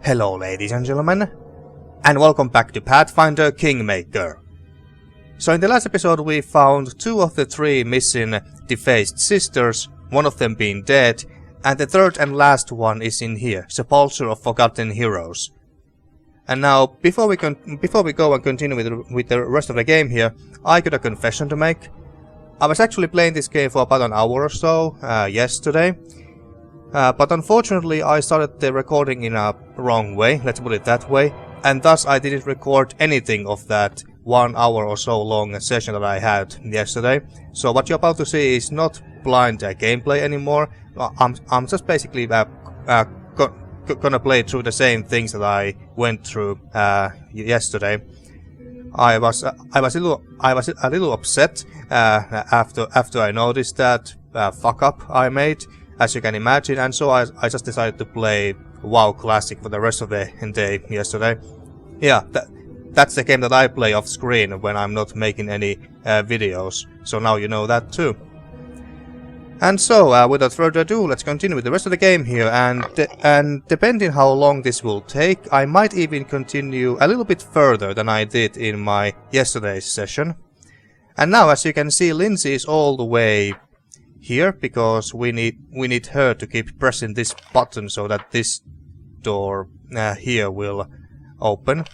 Hello ladies and gentlemen, and welcome back to Pathfinder Kingmaker. So in the last episode we found 2 of the 3 missing Defaced Sisters, one of them being dead, and the third and last one is in here, Sepulcher of Forgotten Heroes. And now, before we go and continue with the rest of the game here, I got a confession to make. I was actually playing this game for about an hour or so yesterday. But unfortunately I started the recording in a wrong way, let's put it that way, and thus I didn't record anything of that 1 hour or so long session that I had yesterday. So what you're about to see is not blind gameplay anymore. I'm just basically gonna play through the same things that I went through yesterday. I was a little upset after I noticed that fuck up I made, as you can imagine, and so I just decided to play WoW Classic for the rest of the day yesterday. Yeah, that's the game that I play off screen when I'm not making any videos, so now you know that too. And so, without further ado, let's continue with the rest of the game here, and depending how long this will take, I might even continue a little bit further than I did in my yesterday's session. And now, as you can see, Lindsay is all the way here, because we need her to keep pressing this button so that this door here will open.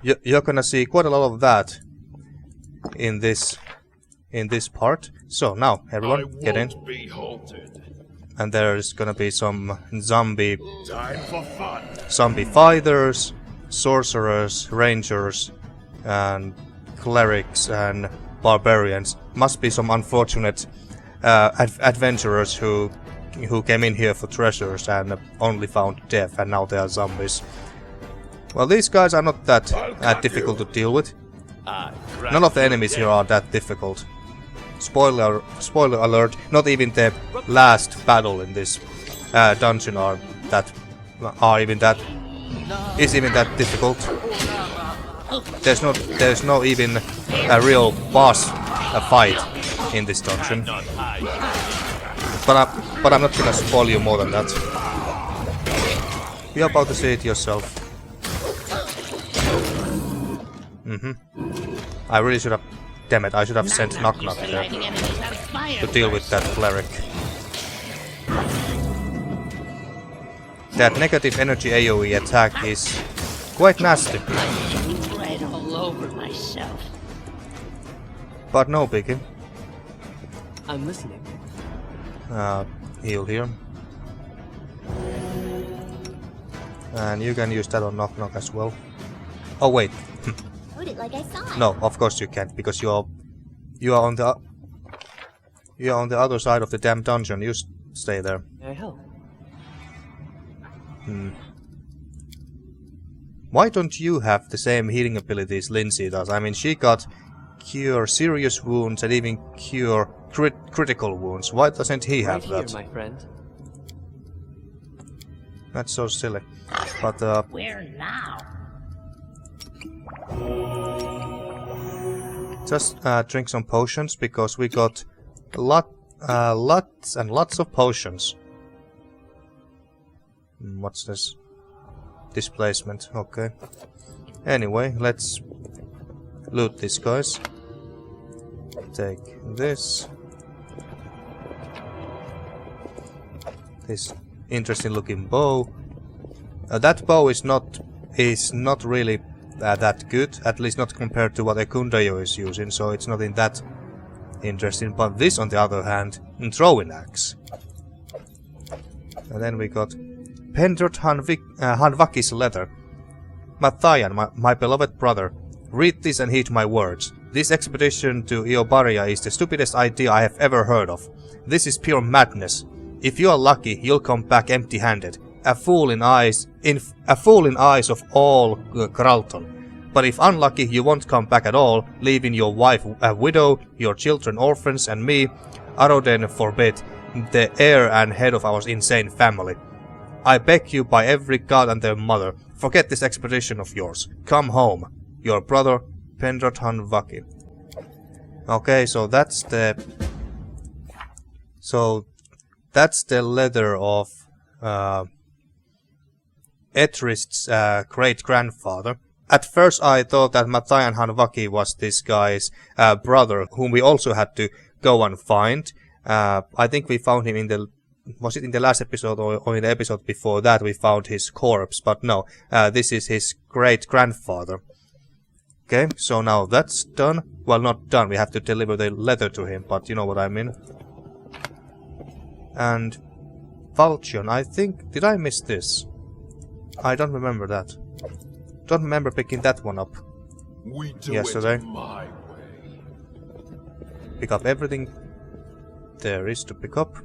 You're gonna see quite a lot of that in this part. So now everyone get in. And there's gonna be some zombie fighters, sorcerers, rangers, and clerics and barbarians. Must be some unfortunate adventurers who came in here for treasures and only found death, and now they are zombies. Well, these guys are not that difficult to deal with. None of the enemies here are that difficult. Spoiler alert, not even the last battle in this dungeon is even that difficult. There's no even a real boss fight in this dungeon. But I'm not gonna spoil you more than that. You're about to see it yourself. I really should have... Damn it, I should have sent Knock Knock there to deal with that cleric. That negative energy AoE attack is quite nasty. Right all over myself. But no biggie. I'm listening. Heal here. And you can use that on Knock Knock as well. Oh wait. Put it like I saw it. No, of course you can't, because you are on the other side of the damn dungeon. You stay there. May I help? Why don't you have the same healing abilities Lindsay does? I mean, she got cure serious wounds and even cure critical wounds. Why doesn't he have right that? Here, my friend. That's so silly. But Where now? just drink some potions, because we got lots and lots of potions. What's this? Displacement, okay. Anyway, let's loot these guys. Take this. This interesting looking bow. That bow is not really that good, at least not compared to what Ekundayo is using, so it's not in that interesting. But this, on the other hand, throwing axe. And then we got Pendrot Hanvaki's letter. Mathayan, my beloved brother, read this and heed my words. This expedition to Iobaria is the stupidest idea I have ever heard of. This is pure madness. If you are lucky, you'll come back empty-handed. A fool in eyes of all Gralton. But if unlucky, you won't come back at all, leaving your wife a widow, your children orphans, and me, Aroden forbid, the heir and head of our insane family. I beg you by every god and their mother, forget this expedition of yours. Come home. Your brother, Pendrot Hanvaki. Okay, so that's the letter of Etrist's great-grandfather. At first I thought that Matayan Hanvaki was this guy's brother, whom we also had to go and find. I think we found him in the... Was it in the last episode or in the episode before that we found his corpse, but no, this is his great-grandfather. Okay, so now that's done. Well, not done, we have to deliver the letter to him, but you know what I mean. And Falchion, I think... Did I miss this? I don't remember that. Don't remember picking that one up yesterday. My way. Pick up everything there is to pick up.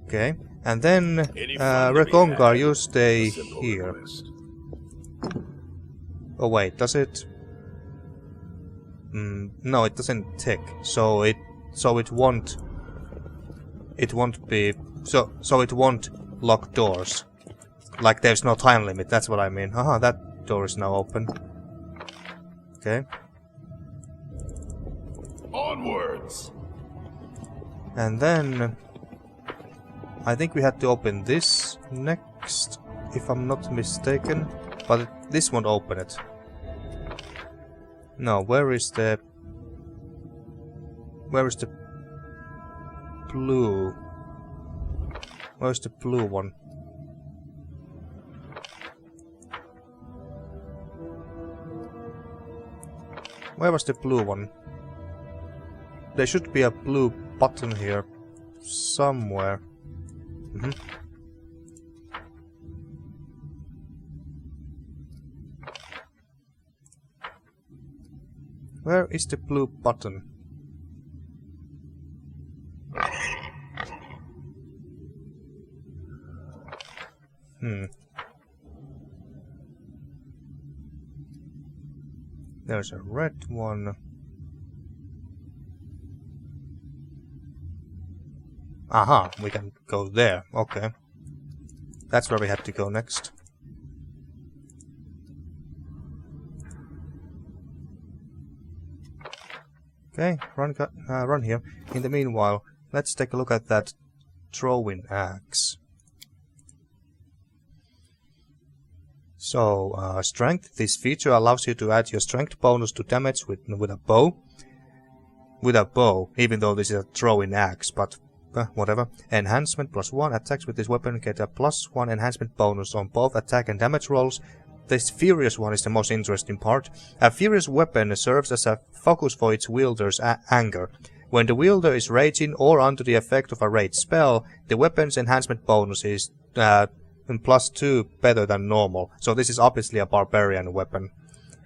Okay, and then Rekongar, you stay here. Oh wait, does it? No, it doesn't tick. So it won't be so it won't lock doors. Like there's no time limit. That's what I mean. Haha, that door is now open. Okay. Onwards. And then I think we had to open this next, if I'm not mistaken. But this won't open it. No, where is the blue? Where's the blue one? Where was the blue one? There should be a blue button here somewhere. Where is the blue button? There's a red one. Aha, we can go there. Okay. That's where we had to go next. Okay, run here. In the meanwhile, let's take a look at that throwing axe. So, strength. This feature allows you to add your strength bonus to damage with a bow. With a bow, even though this is a throwing axe, but whatever. Enhancement +1. Attacks with this weapon get a +1 enhancement bonus on both attack and damage rolls. This Furious one is the most interesting part. A Furious weapon serves as a focus for its wielder's anger. When the wielder is raging or under the effect of a rage spell, the weapon's enhancement bonus is +2 better than normal. So this is obviously a barbarian weapon.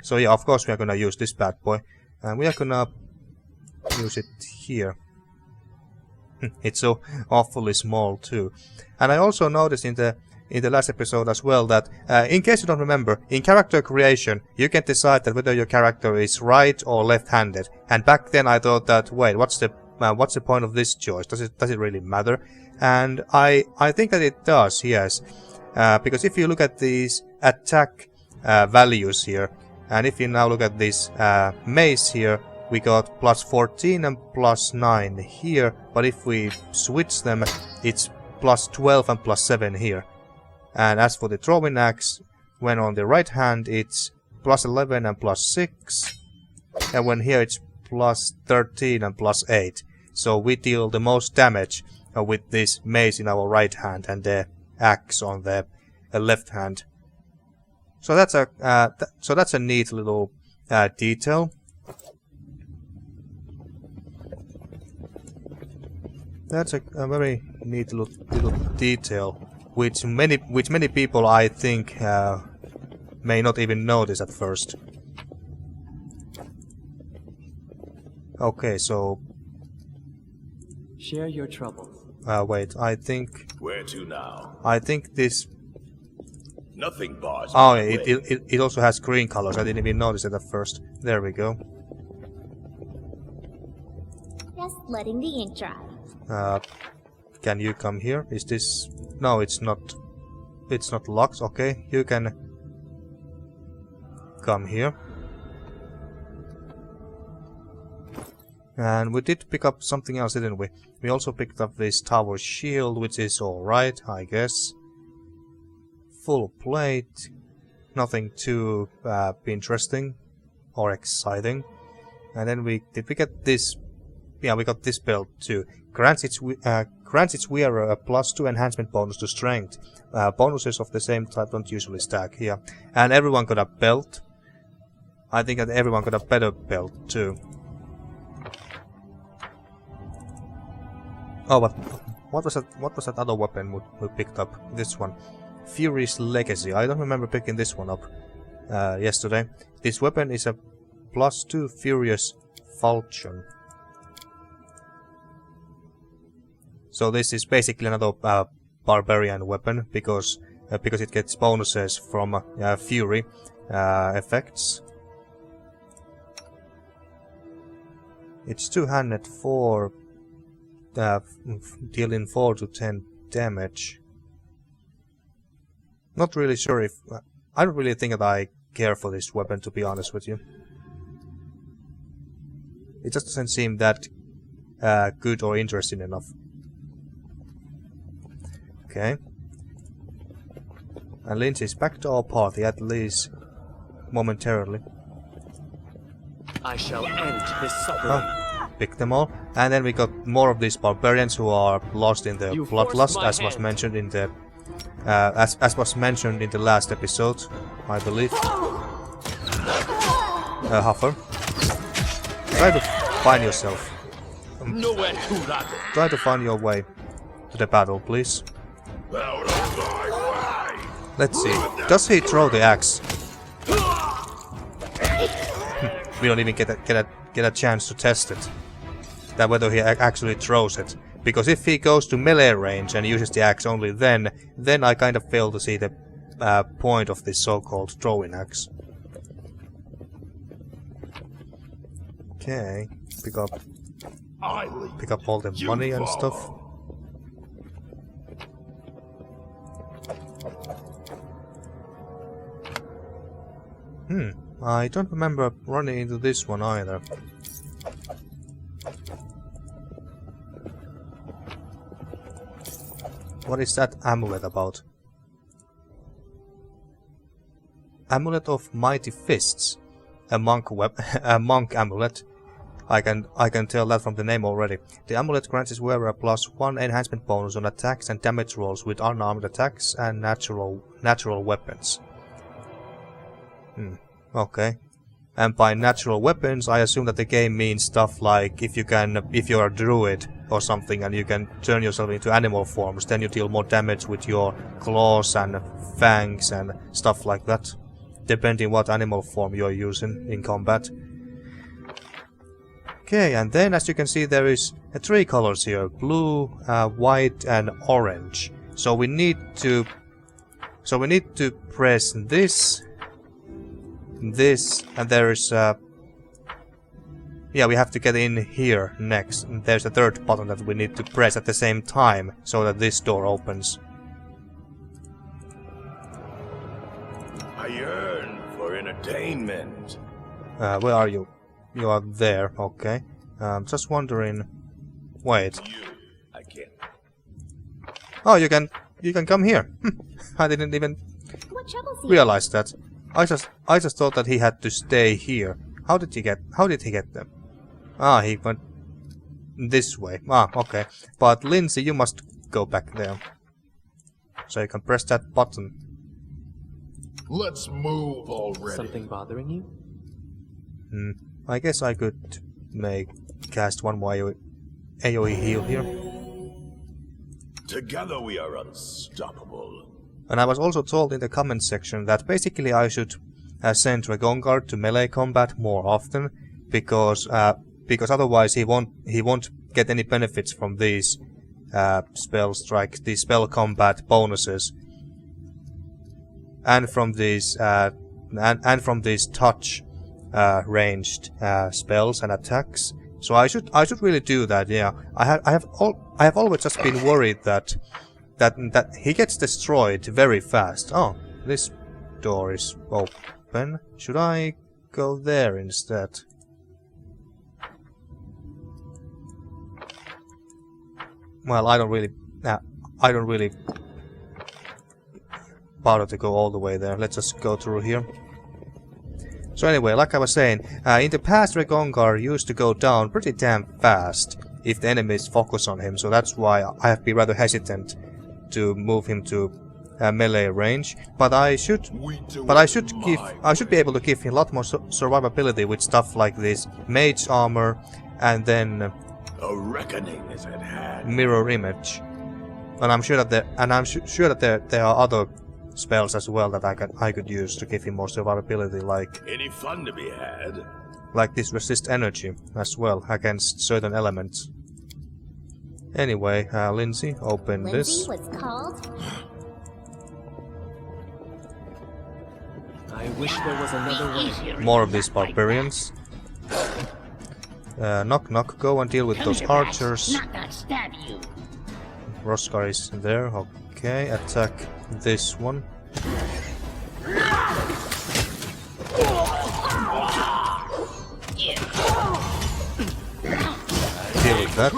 So yeah, of course we are gonna use this bad boy. And we are gonna use it here. It's so awfully small too. And I also noticed in the last episode as well that, in case you don't remember, in character creation you can decide that whether your character is right or left-handed. And back then I thought that, wait, what's the point of this choice? Does it really matter? And I think that it does, yes. Because if you look at these attack values here, and if you now look at this mace here, we got +14 and +9 here, but if we switch them, it's +12 and +7 here. And as for the throwing axe, when on the right hand it's +11 and +6, and when here it's +13 and +8. So we deal the most damage with this mace in our right hand and the axe on the left hand. So that's a neat little detail. That's a very neat little detail, which many people I think may not even notice at first. Okay, so share your troubles. Wait, I think. Where to now? I think this. Nothing bars. Oh, yeah, it also has green colors. I didn't even notice it at first. There we go. Just letting the ink dry. Can you come here? Is this... No, it's not. It's not locked. Okay, you can come here. And we did pick up something else, didn't we? We also picked up this tower shield, which is alright, I guess. full plate. Nothing too interesting or exciting. And then did we get this? Yeah, we got this belt too. Grants its wearer a +2 enhancement bonus to strength. Bonuses of the same type don't usually stack here. And everyone got a belt. I think that everyone got a better belt too. Oh, but what was that? What was that other weapon we picked up? This one, Fury's Legacy. I don't remember picking this one up yesterday. This weapon is a +2 Furious Falchion. So this is basically another barbarian weapon because it gets bonuses from Fury effects. It's two-handed for dealing 4 to 10 damage. Not really sure if I don't really think that I care for this weapon, to be honest with you. It just doesn't seem that good or interesting enough. Okay. And Lindsay's back to our party, at least momentarily. I shall end this suffering. Pick them all. And then we got more of these barbarians who are lost in the bloodlust, as was mentioned in the as was mentioned in the last episode, I believe. Huffer. Try to find yourself. Nowhere to run. Try to find your way to the battle, please. Out of my way. Let's see. Does he throw the axe? We don't even get a chance to test it. That whether he actually throws it. Because if he goes to melee range and uses the axe only then I kind of fail to see the point of this so-called throwing axe. Okay, pick up all the money and stuff. I don't remember running into this one either. What is that amulet about? Amulet of Mighty Fists. A monk amulet. I can tell that from the name already. The amulet grants its wearer a +1 enhancement bonus on attacks and damage rolls with unarmed attacks and natural weapons. Okay. And by natural weapons, I assume that the game means stuff like if you're a druid or something and you can turn yourself into animal forms, then you deal more damage with your claws and fangs and stuff like that, depending what animal form you're using in combat. Okay, and then as you can see there is 3 colors here, blue, white and orange. So we need to press this, and there is yeah, we have to get in here next. And there's a 3rd button that we need to press at the same time so that this door opens. I yearn for entertainment. Where are you? You are there, okay. Just wondering. Wait. I can't. Oh, you can come here. I didn't even realize that. I just thought that he had to stay here. How did he get them? Ah, he went this way. Ah, okay. But Lindsay, you must go back there. So you can press that button. Let's move already. Something bothering you? I guess I could cast one more AoE heal here. Together we are unstoppable. And I was also told in the comment section that basically I should send Dragon Guard to melee combat more often, because otherwise he won't get any benefits from these spell strikes, these spell combat bonuses, and from these touch ranged spells and attacks. So I should really do that. Yeah, I have always just been worried that he gets destroyed very fast. Oh, this door is open. Should I go there instead? Well, I don't really bother to go all the way there. Let's just go through here. So anyway, like I was saying, in the past Regongar used to go down pretty damn fast if the enemies focus on him, so that's why I have been rather hesitant to move him to melee range. But I should be able to give him a lot more survivability with stuff like this mage armor and then A reckoning is at hand. mirror image. And I'm sure that there are other spells as well that I could use to give him more survivability, Any fun to be had? like this resist energy as well against certain elements. Anyway, Lindsay, open Lindsay this. was called. I wish there was another way. More of these barbarians. Knock knock, go and deal with those archers. Roskar is there, okay, attack this one. Deal with that.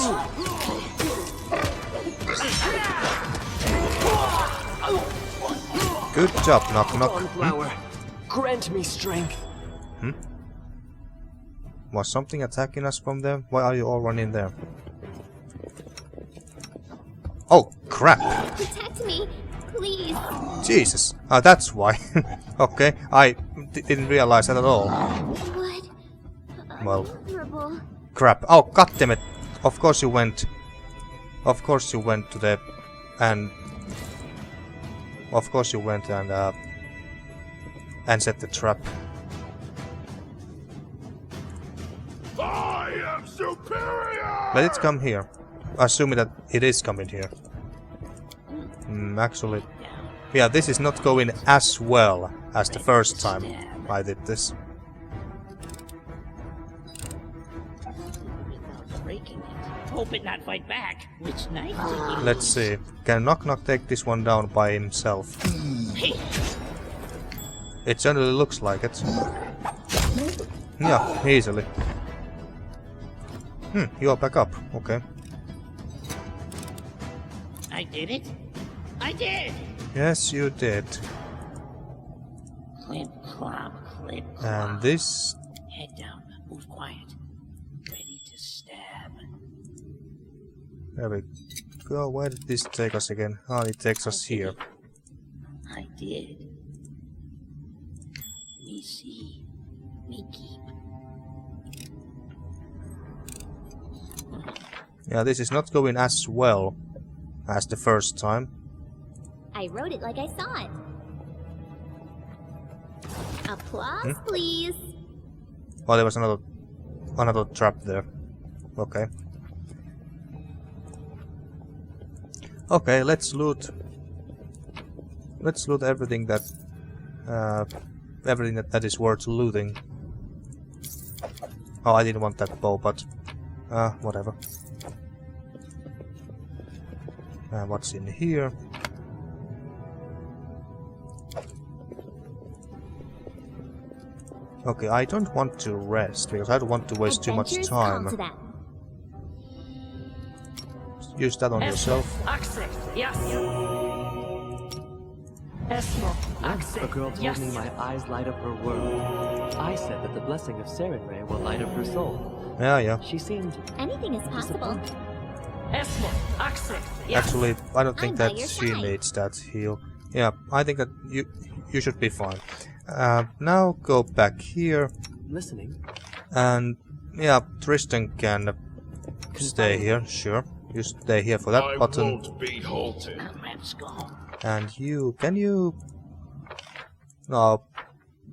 Good job, knock knock. Flower, grant me strength. Was something attacking us from there? Why are you all running there? Oh, crap! Protect me, please. Jesus! That's why. Okay, I didn't realize that at all. What? Well, Horrible. crap. Oh, goddammit! Of course you went. Of course you went to the... and... Of course you went and set the trap. I am superior! Let it come here. Assuming that it is coming here. Actually... Yeah, this is not going as well as the first time I did this. Hope it not fight back. Which knife did you Let's see. Can Knock Knock take this one down by himself? It certainly looks like it. Yeah, easily. You're back up. Okay. I did it? I did! Yes, you did. Clip, clop, clip, clop. And this... Head down, move quiet. Ready to stab. There we go. Where did this take us again? Oh, it takes us here. I did. Me see. Me keep. Yeah, this is not going as well as the first time. I wrote it like I saw it. Applause, please. Oh, there was another trap there. Okay. Okay, let's loot. Let's loot everything that that is worth looting. Oh, I didn't want that bow, but whatever. What's in here? Okay, I don't want to rest because I don't want to waste too much Adventures call time. to them. Use that on yourself. Yes. A girl told me my eyes light up her world. I said that the blessing of Sarenrae will light up her soul. Yeah. She seemed Anything is possible. Actually, I don't think I'm by that your she side. needs that heal. Yeah, I think that you should be fine. Now go back here, listening. and yeah, Tristan can stay here. Sure, you stay here for that I button. won't be halted. Let's go. And you, can you? No,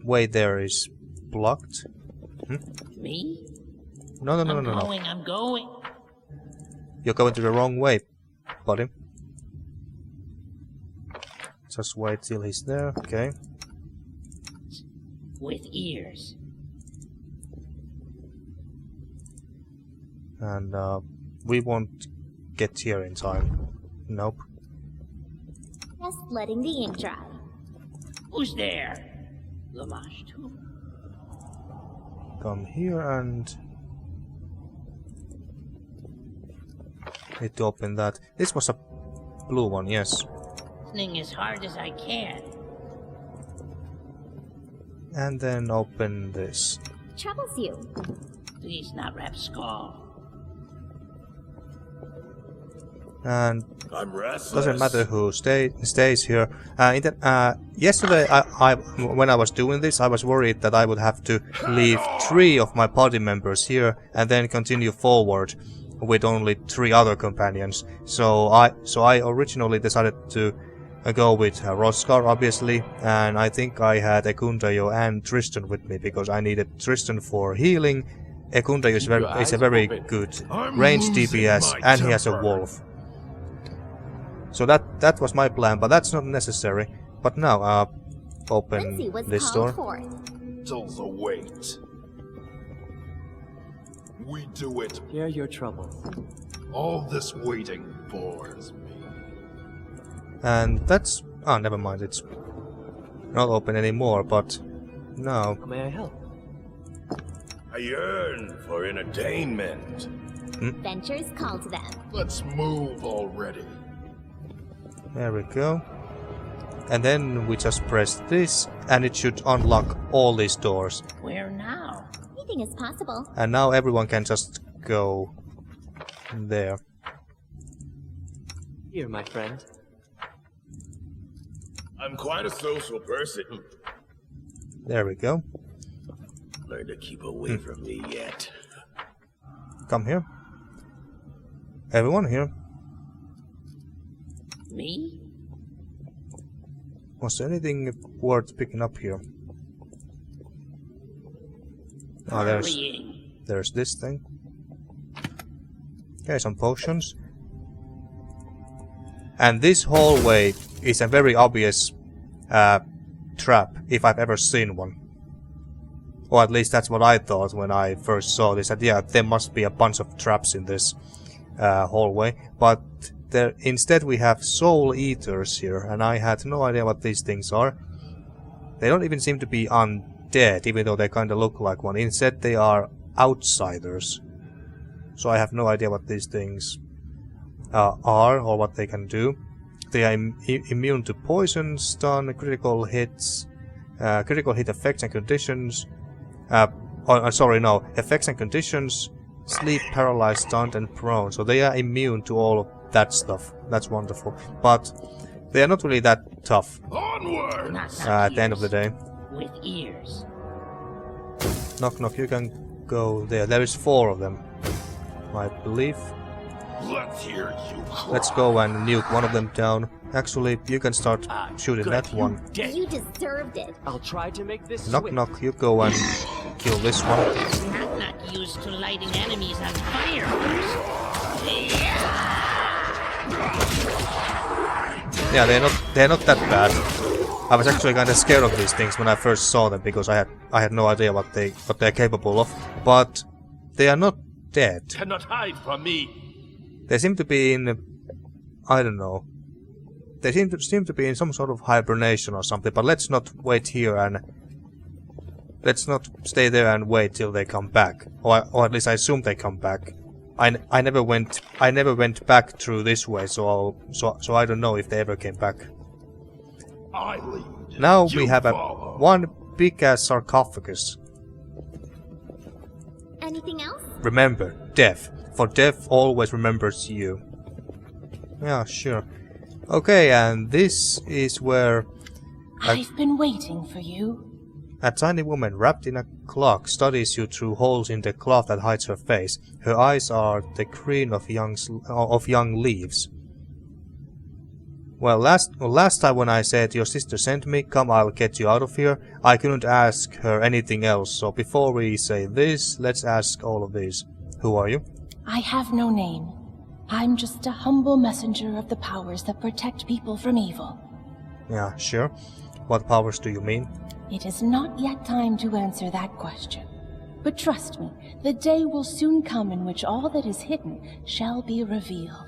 way there is blocked. Me? No. I'm going. You're going to the wrong way, buddy. Just wait till he's there. Okay. With ears. And we won't get here in time. Nope. Just letting the ink dry. Who's there? Lamash too. Come here and need to open that. This was a blue one, yes. Listening as hard as I can. And then open this. Troubles you. Please not rap skull. And I'm restless. doesn't matter who stays here. Yesterday, when I was doing this, I was worried that I would have to leave 3 of my party members here and then continue forward with only 3 other companions. So I originally decided to go with Roskar, obviously, and I think I had Ekundayo and Tristan with me because I needed Tristan for healing. Ekundayo is a very good range DPS, and he has a wolf. So that was my plan, but that's not necessary. But now, open this door. Battles await. We do it. Hear your troubles. All this waiting bores me. And that's... oh, never mind, it's not open anymore, but... no. How may I help? I yearn for entertainment. Ventures call to them. Let's move already. There we go. And then we just press this, and it should unlock all these doors. Where now? Anything is possible. And now everyone can just go there. Here, my friend. I'm quite a social person. There we go. Learn to keep away from me yet. Come here. Everyone here. Me? Was there anything worth picking up here? Oh, there's this thing. Okay, some potions. And this hallway is a very obvious trap, if I've ever seen one. Or at least that's what I thought when I first saw this. That yeah, there must be a bunch of traps in this hallway. But instead we have soul eaters here, and I had no idea what these things are. They don't even seem to be undead, even though they kind of look like one. Instead they are outsiders. So I have no idea what these things are or what they can do. They are immune to poison, stun, critical hits, critical hit effects and conditions. Effects and conditions, sleep, paralyzed, stunned, and prone. So they are immune to all of that stuff. That's wonderful. But they are not really that tough Onward! at the end of the day. With ears. Knock knock, you can go there. There is 4 of them, I believe. Let's hear you cry. Let's go and nuke one of them down. Actually, you can start shooting good. that one. You deserved it. I'll try to make this Knock swift. knock, you go and kill this one. I'm not used to lighting enemies on fire first. Yeah, they're not that bad. I was actually kind of scared of these things when I first saw them because I had no idea what they're capable of. But they are not dead. Cannot hide from me. They seem to be in, I don't know. They seem to be in some sort of hibernation or something. But let's not wait here and let's not stay there and wait till they come back. Or at least I assume they come back. I never went back through this way, so I don't know if they ever came back. I lead. Now You we have follow. one big ass sarcophagus. Anything else? Remember, death. For death always remembers you. Yeah, sure. Okay, and this is where I've been waiting for you. a tiny woman wrapped in a cloak studies you through holes in the cloth that hides her face. Her eyes are the green of young leaves. Well, last time when I said your sister sent me, come I'll get you out of here, I couldn't ask her anything else, so before we say this, let's ask all of these. Who are you? I have no name. I'm just a humble messenger of the powers that protect people from evil. Yeah, sure. What powers do you mean? It is not yet time to answer that question. But trust me, the day will soon come in which all that is hidden shall be revealed.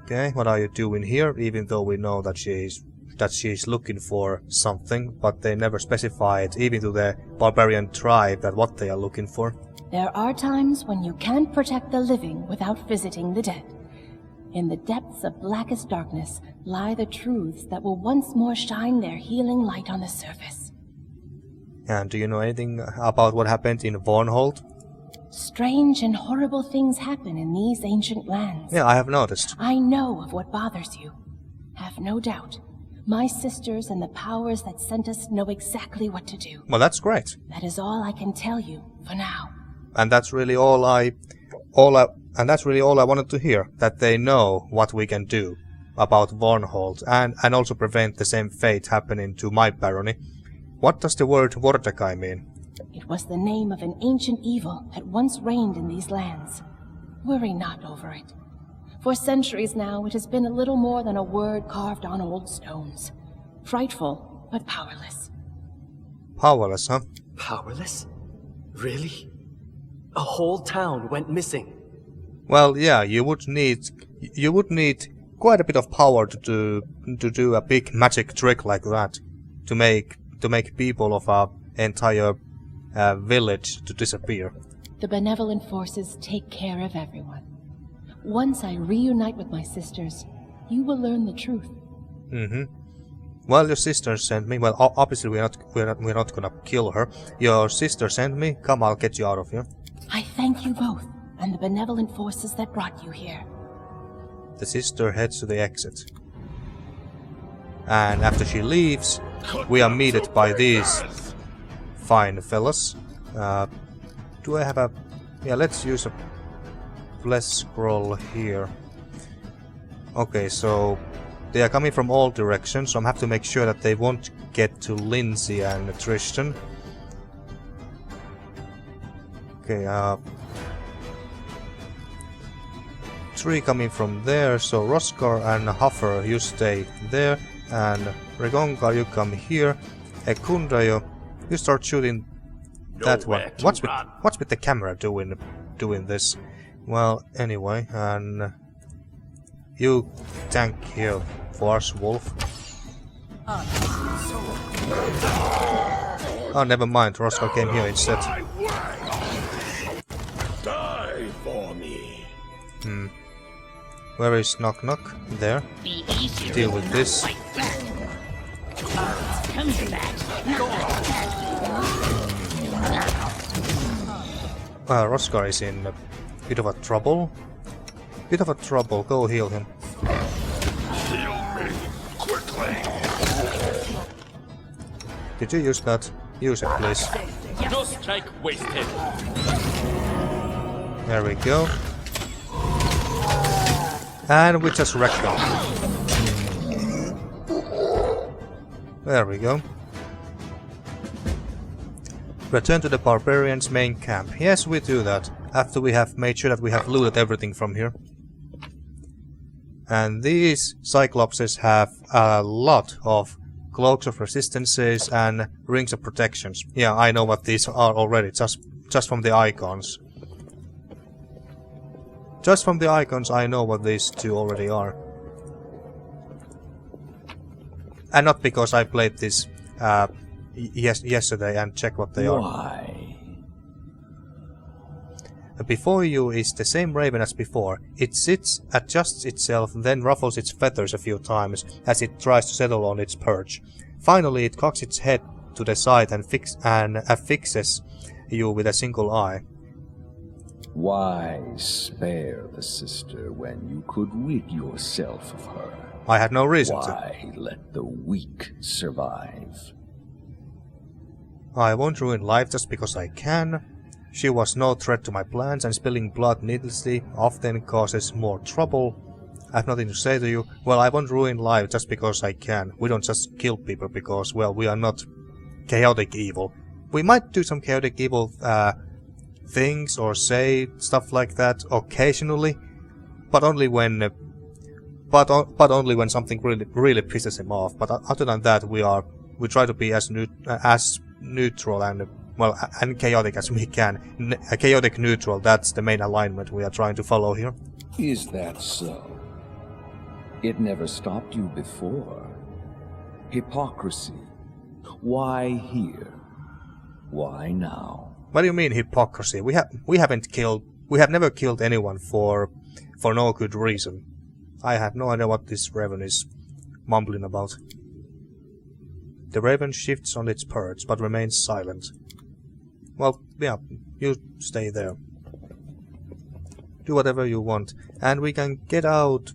Okay, what are you doing here, even though we know that she is looking for something, but they never specified, even to the barbarian tribe, that what they are looking for. There are times when you can't protect the living without visiting the dead. In the depths of blackest darkness lie the truths that will once more shine their healing light on the surface. And do you know anything about what happened in Vornhold? Strange and horrible things happen in these ancient lands. Yeah, I have noticed. I know of what bothers you. Have no doubt. My sisters and the powers that sent us know exactly what to do. Well, that's great. That is all I can tell you for now. And that's really all I wanted to hear. That they know what we can do about Vornhold and also prevent the same fate happening to my barony. What does the word Vordakai mean? It was the name of an ancient evil that once reigned in these lands. Worry not over it. For centuries now, it has been a little more than a word carved on old stones. Frightful, but powerless. Powerless, huh? Powerless? Really? A whole town went missing. Well, yeah, you would need quite a bit of power to do a big magic trick like that, to make people of a entire village to disappear. The benevolent forces take care of everyone. Once I reunite with my sisters, you will learn the truth. Well, your sister sent me. Well, obviously we're not gonna kill her. Your sister sent me. Come, I'll get you out of here. I thank you both, and the benevolent forces that brought you here. The sister heads to the exit. And after she leaves, we are meted by these fine fellas. Do I have a... Yeah, let's use a bless scroll here. Okay, so they are coming from all directions, so I have to make sure that they won't get to Lindsay and Tristan. Okay, 3 coming from there, so Roskar and Huffer, you stay there, and Regongar, you come here. Ekundayo, you start shooting that one. What's with the camera doing this? Well, anyway, and you tank here for us, Wolf. Oh, never mind. Roskar came here instead. Die for me. Where is Knock Knock? There. Be easier Deal with this. like that. Come to that. Roskar is in a bit of a trouble. Go heal him. Heal me quickly. Did you use that? Use it, please. No strike wasted. There we go. And we just wrecked them. There we go. Return to the barbarians' main camp. Yes, we do that, after we have made sure that we have looted everything from here. And these Cyclopses have a lot of cloaks of resistances and rings of protections. Yeah, I know what these are already, just from the icons. Just from the icons I know what these two already are. And not because I played this yesterday and checked what they are. Why? Before you is the same raven as before. It sits, adjusts itself, then ruffles its feathers a few times as it tries to settle on its perch. Finally it cocks its head to the side and affixes you with a single eye. Why spare the sister when you could rid yourself of her? I had no reason Why let the weak survive? I won't ruin life just because I can. She was no threat to my plans, and spilling blood needlessly often causes more trouble. I have nothing to say to you. Well, I won't ruin life just because I can. We don't just kill people because, well, we are not chaotic evil. We might do some chaotic evil things or say stuff like that occasionally, but only when only when something really pisses him off. But other than that, we try to be as neutral and well and chaotic as we can. Chaotic neutral, that's the main alignment we are trying to follow here. Is that so? It never stopped you before. Hypocrisy. Why here? Why now? What do you mean hypocrisy? We have never killed anyone for no good reason. I have no idea what this Raven is mumbling about. The raven shifts on its perch, but remains silent. Well, yeah, you stay there. Do whatever you want. And we can get out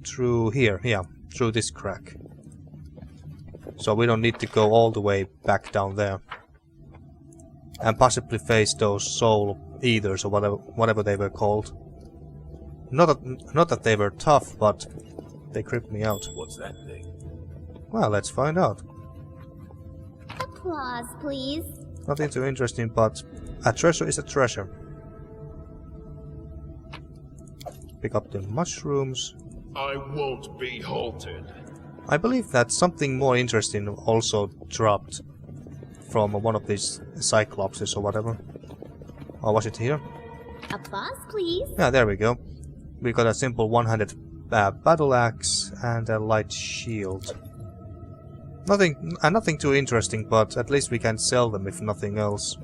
through here, yeah, through this crack. So we don't need to go all the way back down there. And possibly face those soul eaters or whatever they were called. Not that they were tough, but they creeped me out. What's that thing? Well, let's find out. Applause, please. Nothing too interesting, but a treasure is a treasure. Pick up the mushrooms. I won't be halted. I believe that something more interesting also dropped from one of these cyclopses or whatever. Or was it here? Applause, please. Yeah, there we go. We got a simple one-handed battle axe and a light shield. Nothing too interesting, but at least we can sell them if nothing else.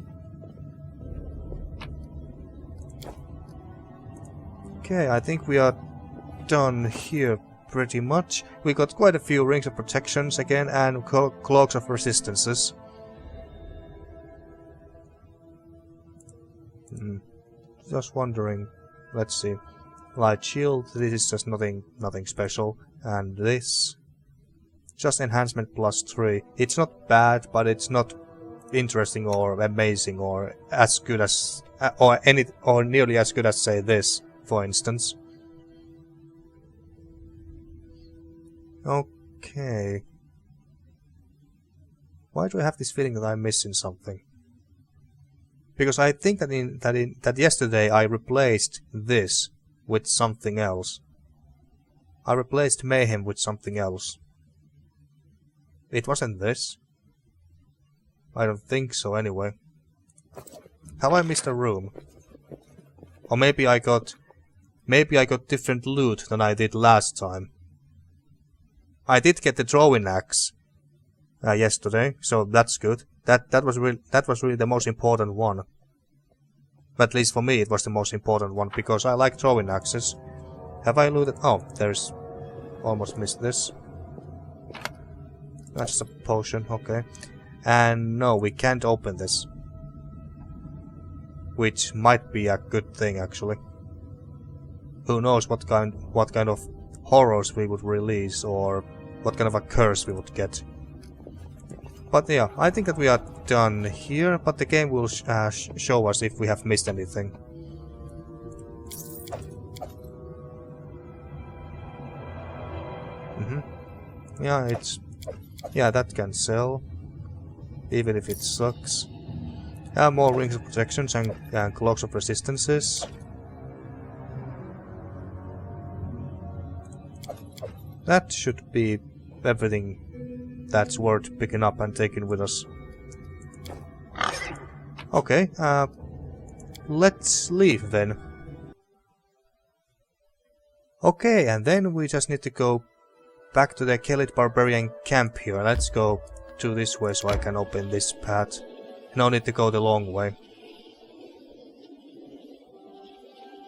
Okay, I think we are done here pretty much. We got quite a few rings of protections again and cloaks of resistances. Just wondering. Let's see. Light shield. This is just nothing special. And this. Just enhancement +3. It's not bad, but it's not interesting or amazing or as good as or nearly as good as say this, for instance. Okay. Why do I have this feeling that I'm missing something? Because I think that yesterday I replaced this with something else. I replaced Mayhem with something else. It wasn't this. I don't think so anyway. Have I missed a room? Or maybe I got different loot than I did last time. I did get the throwing axe yesterday, so that's good. That was really the most important one. But at least for me it was the most important one because I like throwing axes. Have I looted? Oh, there's almost missed this. That's a potion, okay. And no, we can't open this. Which might be a good thing actually. Who knows what kind of horrors we would release or what kind of a curse we would get. But yeah, I think that we are done here, but the game will show us if we have missed anything. Yeah, that can sell, even if it sucks. More rings of protections and cloaks of resistances. That should be everything that's worth picking up and taking with us. Okay, let's leave then. Okay, and then we just need to go back to the Kellid Barbarian Camp here. Let's go to this way so I can open this path. No need to go the long way.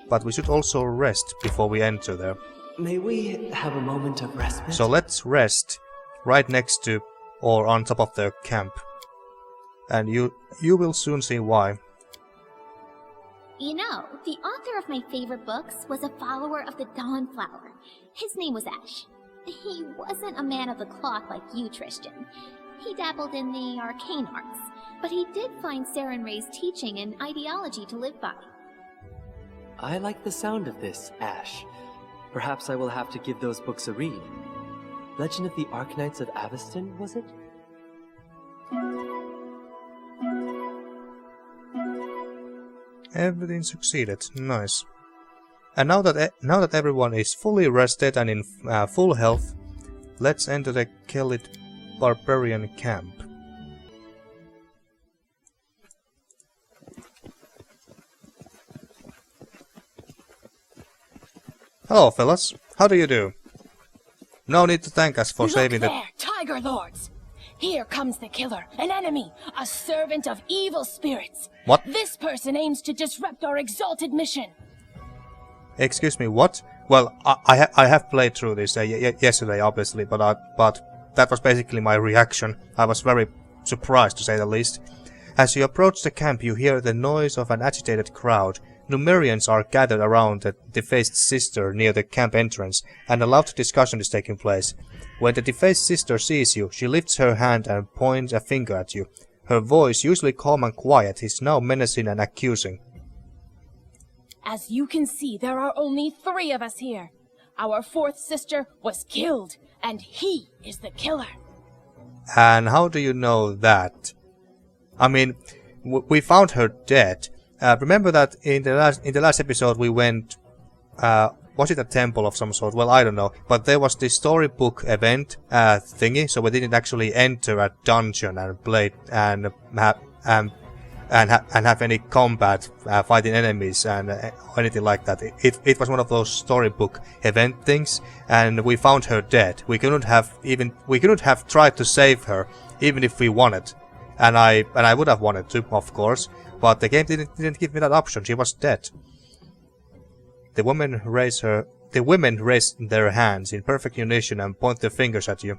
But we should also rest before we enter there. May we have a moment of respite? So let's rest right next to or on top of the camp. And you will soon see why. You know, the author of my favorite books was a follower of the Dawnflower. His name was Ash. He wasn't a man of the cloth like you, Tristan. He dabbled in the arcane arts, but he did find Saren Ray's teaching and ideology to live by. I like the sound of this, Ash. Perhaps I will have to give those books a read. Legend of the Arknights of Aveston, was it? Everything succeeded. Nice. And now that everyone is fully rested and in full health, let's enter the Kellid Barbarian Camp. Hello, fellas. How do you do? No need to thank us for saving the... Look there, Tiger Lords! Here comes the killer, an enemy, a servant of evil spirits. What? This person aims to disrupt our exalted mission. Excuse me, what? Well, I have played through this yesterday, obviously, but that was basically my reaction. I was very surprised, to say the least. As you approach the camp, you hear the noise of an agitated crowd. Numerians are gathered around the Defaced Sister near the camp entrance, and a loud discussion is taking place. When the Defaced Sister sees you, she lifts her hand and points a finger at you. Her voice, usually calm and quiet, is now menacing and accusing. As you can see, there are only 3 of us here. Our 4th sister was killed, and he is the killer. And how do you know that? I mean, we found her dead. Remember that in the last episode we went, was it a temple of some sort? Well, I don't know. But there was this storybook event thingy, so we didn't actually enter a dungeon and play and have any combat fighting enemies and anything like that. It was one of those storybook event things, and we found her dead. We couldn't have tried to save her, even if we wanted. And I would have wanted to, of course, but the game didn't give me that option. She was dead. The women raise their hands in perfect unison and point their fingers at you.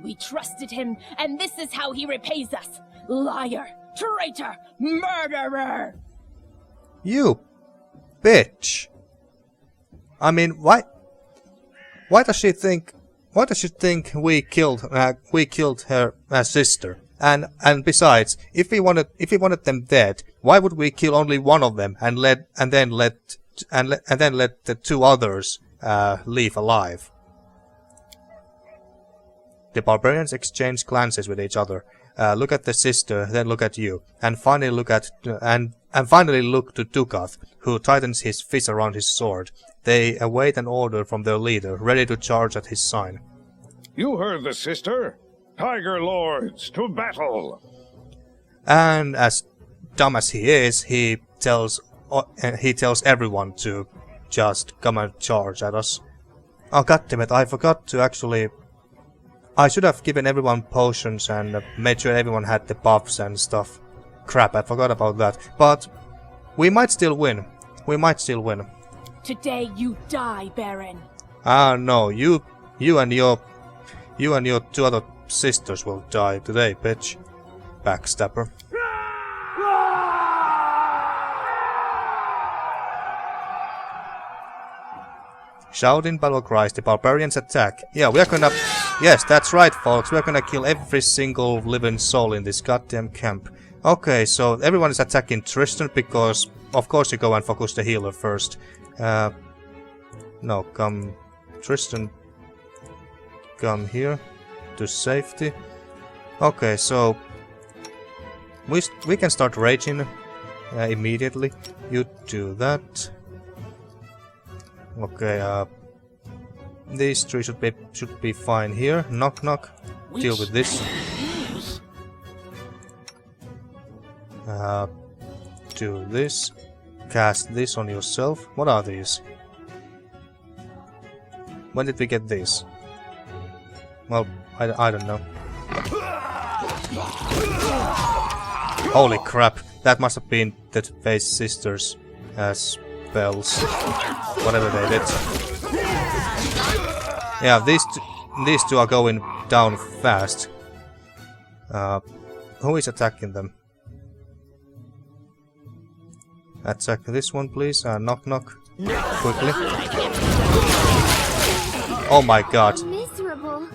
We trusted him, and this is how he repays us. Liar, traitor, murderer! You bitch. I mean, why does she think we killed her sister? And besides, if we wanted them dead, why would we kill only one of them and then let the 2 others leave alive? The barbarians exchange glances with each other. Look at the sister, then look at you, and finally look to Dukath, who tightens his fist around his sword. They await an order from their leader, ready to charge at his sign. You heard the sister. Tiger Lords, to battle! And as dumb as he is, he tells everyone to just come and charge at us. Oh goddammit, I forgot to actually... I should have given everyone potions and made sure everyone had the buffs and stuff. Crap, I forgot about that. But we might still win. We might still win. Today you die, Baron. Ah no, you and your 2 other sisters will die today, bitch. Backstabber. Shouting battle cries, the barbarians attack. Yeah, we are gonna... Yes, that's right, folks. We're gonna kill every single living soul in this goddamn camp. Okay, so everyone is attacking Tristan because, of course, you go and focus the healer first. No, come... Tristan... Come here. To safety. Okay, so... We can start raging immediately. You do that. Okay, these 3 should be fine here. Knock knock. Deal with this. Do this. Cast this on yourself. What are these? When did we get these? Well, I don't know. Holy crap! That must have been the Defaced Sisters spells. Whatever they did. Yeah, these two are going down fast. Who is attacking them? Attack this one, please. Knock knock. Quickly. Oh my god. Miserable.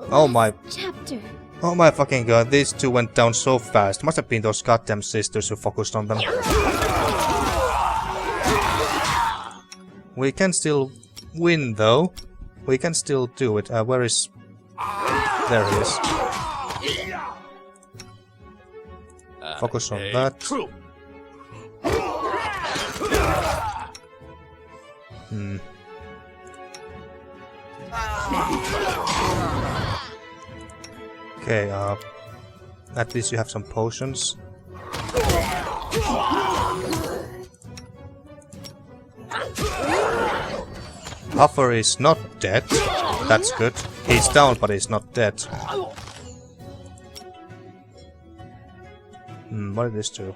Oh my. Chapter. Oh my fucking god. These 2 went down so fast. Must have been those goddamn sisters who focused on them. We can still win though. We can still do it. Where is... There he is. Focus on that. Okay, at least you have some potions. Huffer is not dead. That's good. He's down, but he's not dead. What did this do?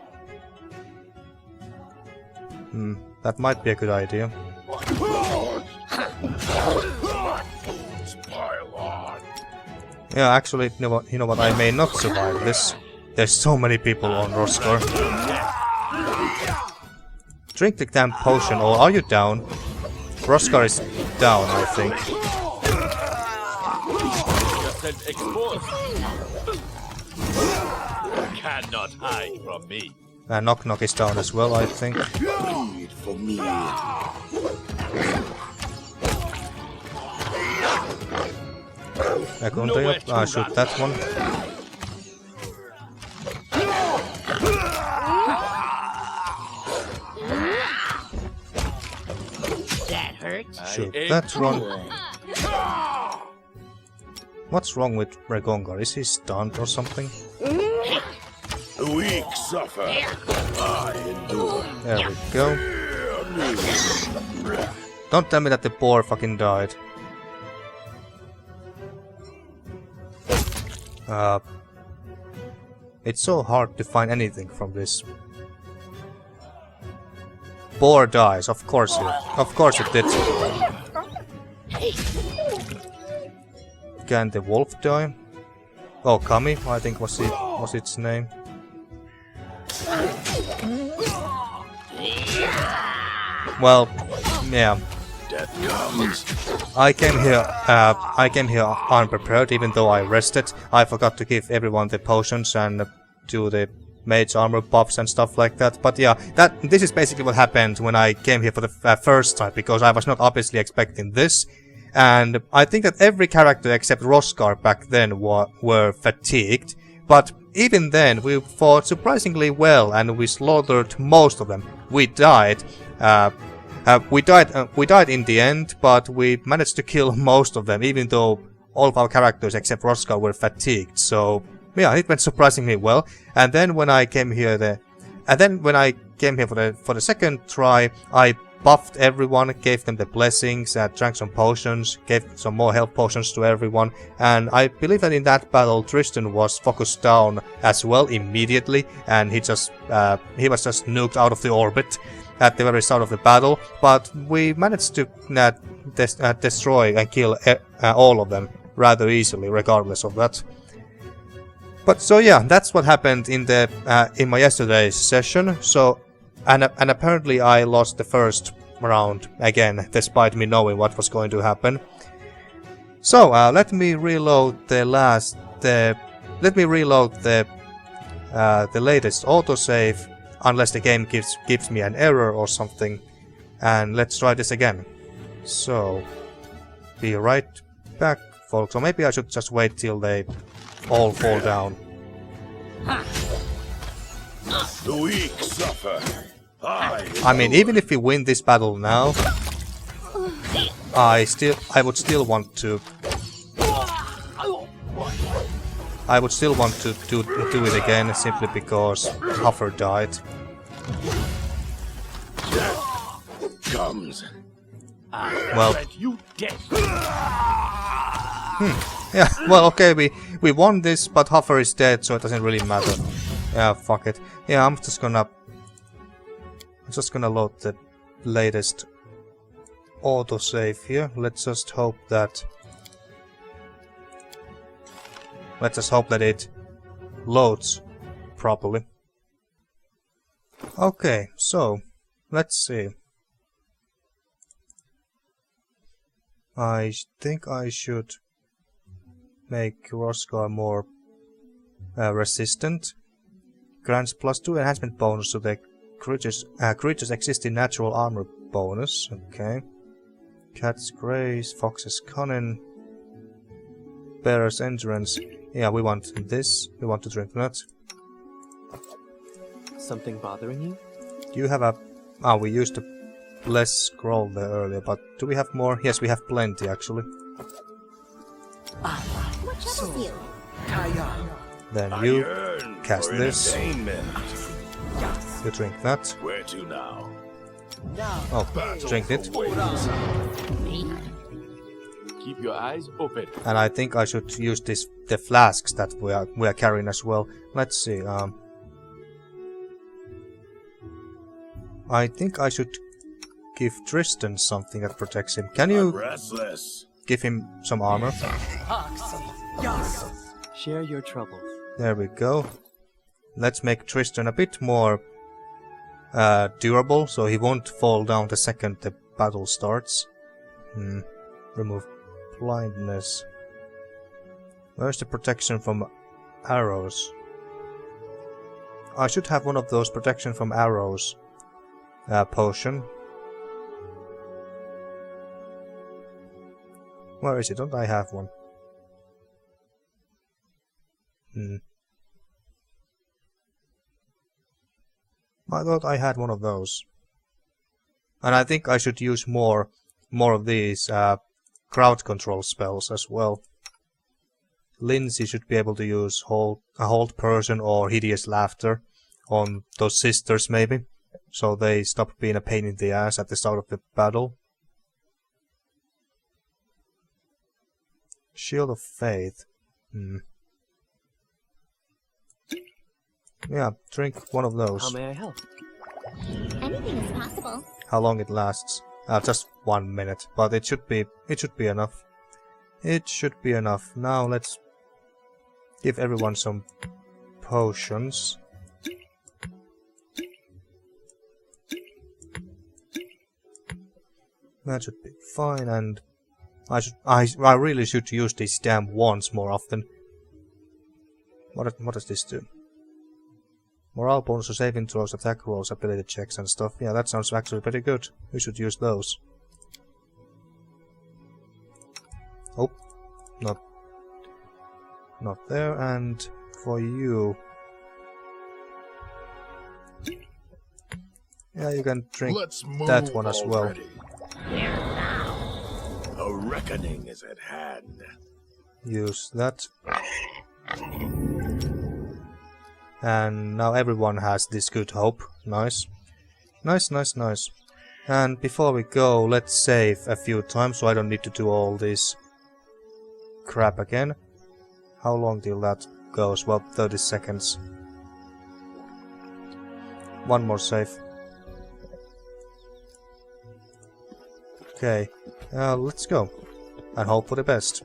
That might be a good idea. pile on. Yeah, actually, you know what? I may not survive this. There's so many people on Roskar. Drink the damn potion, or are you down? Roskar is down, I think. Cannot hide from me. Knock Knock is down as well, I think. Bleed for me. I continue. Shoot that one. That hurts. Shoot that one. What's wrong with Regongar? Is he stunned or something? The weak suffer. I endure. There we go. Don't tell me that the boar fucking died. It's so hard to find anything from this. Boar dies, of course it did. Can the wolf die? Oh, Kami, I think was its name. Well, yeah. Death comes. I came here unprepared, even though I rested. I forgot to give everyone the potions and do the mage armor buffs and stuff like that. But yeah, this is basically what happened when I came here for the first time, because I was not obviously expecting this. And I think that every character except Roskar back then were fatigued. But even then, we fought surprisingly well, and we slaughtered most of them. We died. We died in the end, but we managed to kill most of them, even though all of our characters except Roskar were fatigued. So yeah, it went surprisingly well. And then when I came here, for the second try, I buffed everyone, gave them the blessings, drank some potions, gave some more health potions to everyone, and I believe that in that battle Tristan was focused down as well immediately, and he was just nuked out of the orbit at the very start of the battle. But we managed to destroy and kill all of them rather easily, regardless of that. But so yeah, that's what happened in my yesterday's session. So. And apparently I lost the first round again, despite me knowing what was going to happen. So let me reload the latest autosave, unless the game gives me an error or something, and let's try this again. So be right back, folks. Or maybe I should just wait till they all fall down. The weak suffer. I mean, even if we win this battle now, I would still want to do it again, simply because Huffer died. Comes. Well, yeah. Well, okay, we won this, but Huffer is dead, so it doesn't really matter. Yeah, fuck it. Yeah, I'm just gonna load the latest autosave here. Let's just hope that it loads properly. Okay, so let's see. I think I should make Roskar more resistant. Grants +2 enhancement bonus to the creature's existing natural armor bonus. Okay. Cat's Grace, Fox's Cunning, Bear's Endurance. Yeah, we want this. We want to drink that. Something bothering you? Do you have a... we used a less scroll there earlier, but do we have more? Yes, we have plenty, actually. What troubles you? Then you cast this. You drink that. Where to now? Oh, drink it. Keep your eyes open. And I think I should use the flasks that we are carrying as well. Let's see. I think I should give Tristan something that protects him. Can you give him some armor. Share your troubles. There we go. Let's make Tristan a bit more durable, so he won't fall down the second the battle starts. Remove blindness. Where's the protection from arrows? I should have one of those protection from arrows potion. Where is it? Don't I have one? I thought I had one of those. And I think I should use more of these crowd control spells as well. Lindsay should be able to use hold person or hideous laughter on those sisters maybe, so they stop being a pain in the ass at the start of the battle. Shield of Faith. Yeah, drink one of those. How may I help? Anything is possible. How long it lasts? Just 1 minute, but it should be enough. It should be enough. Now let's give everyone some potions. That should be fine, and I really should use these damn wands more often. What does this do? Morale bonus to saving throws, attack rolls, ability checks and stuff. Yeah, that sounds actually pretty good. We should use those. Oh, not there. And for you, yeah, you can drink that one as well. A reckoning is at hand. Use that. And now everyone has this good hope. Nice. Nice. And before we go, let's save a few times so I don't need to do all this crap again. How long till that goes? Well, 30 seconds. One more save. Okay, let's go. And hope for the best.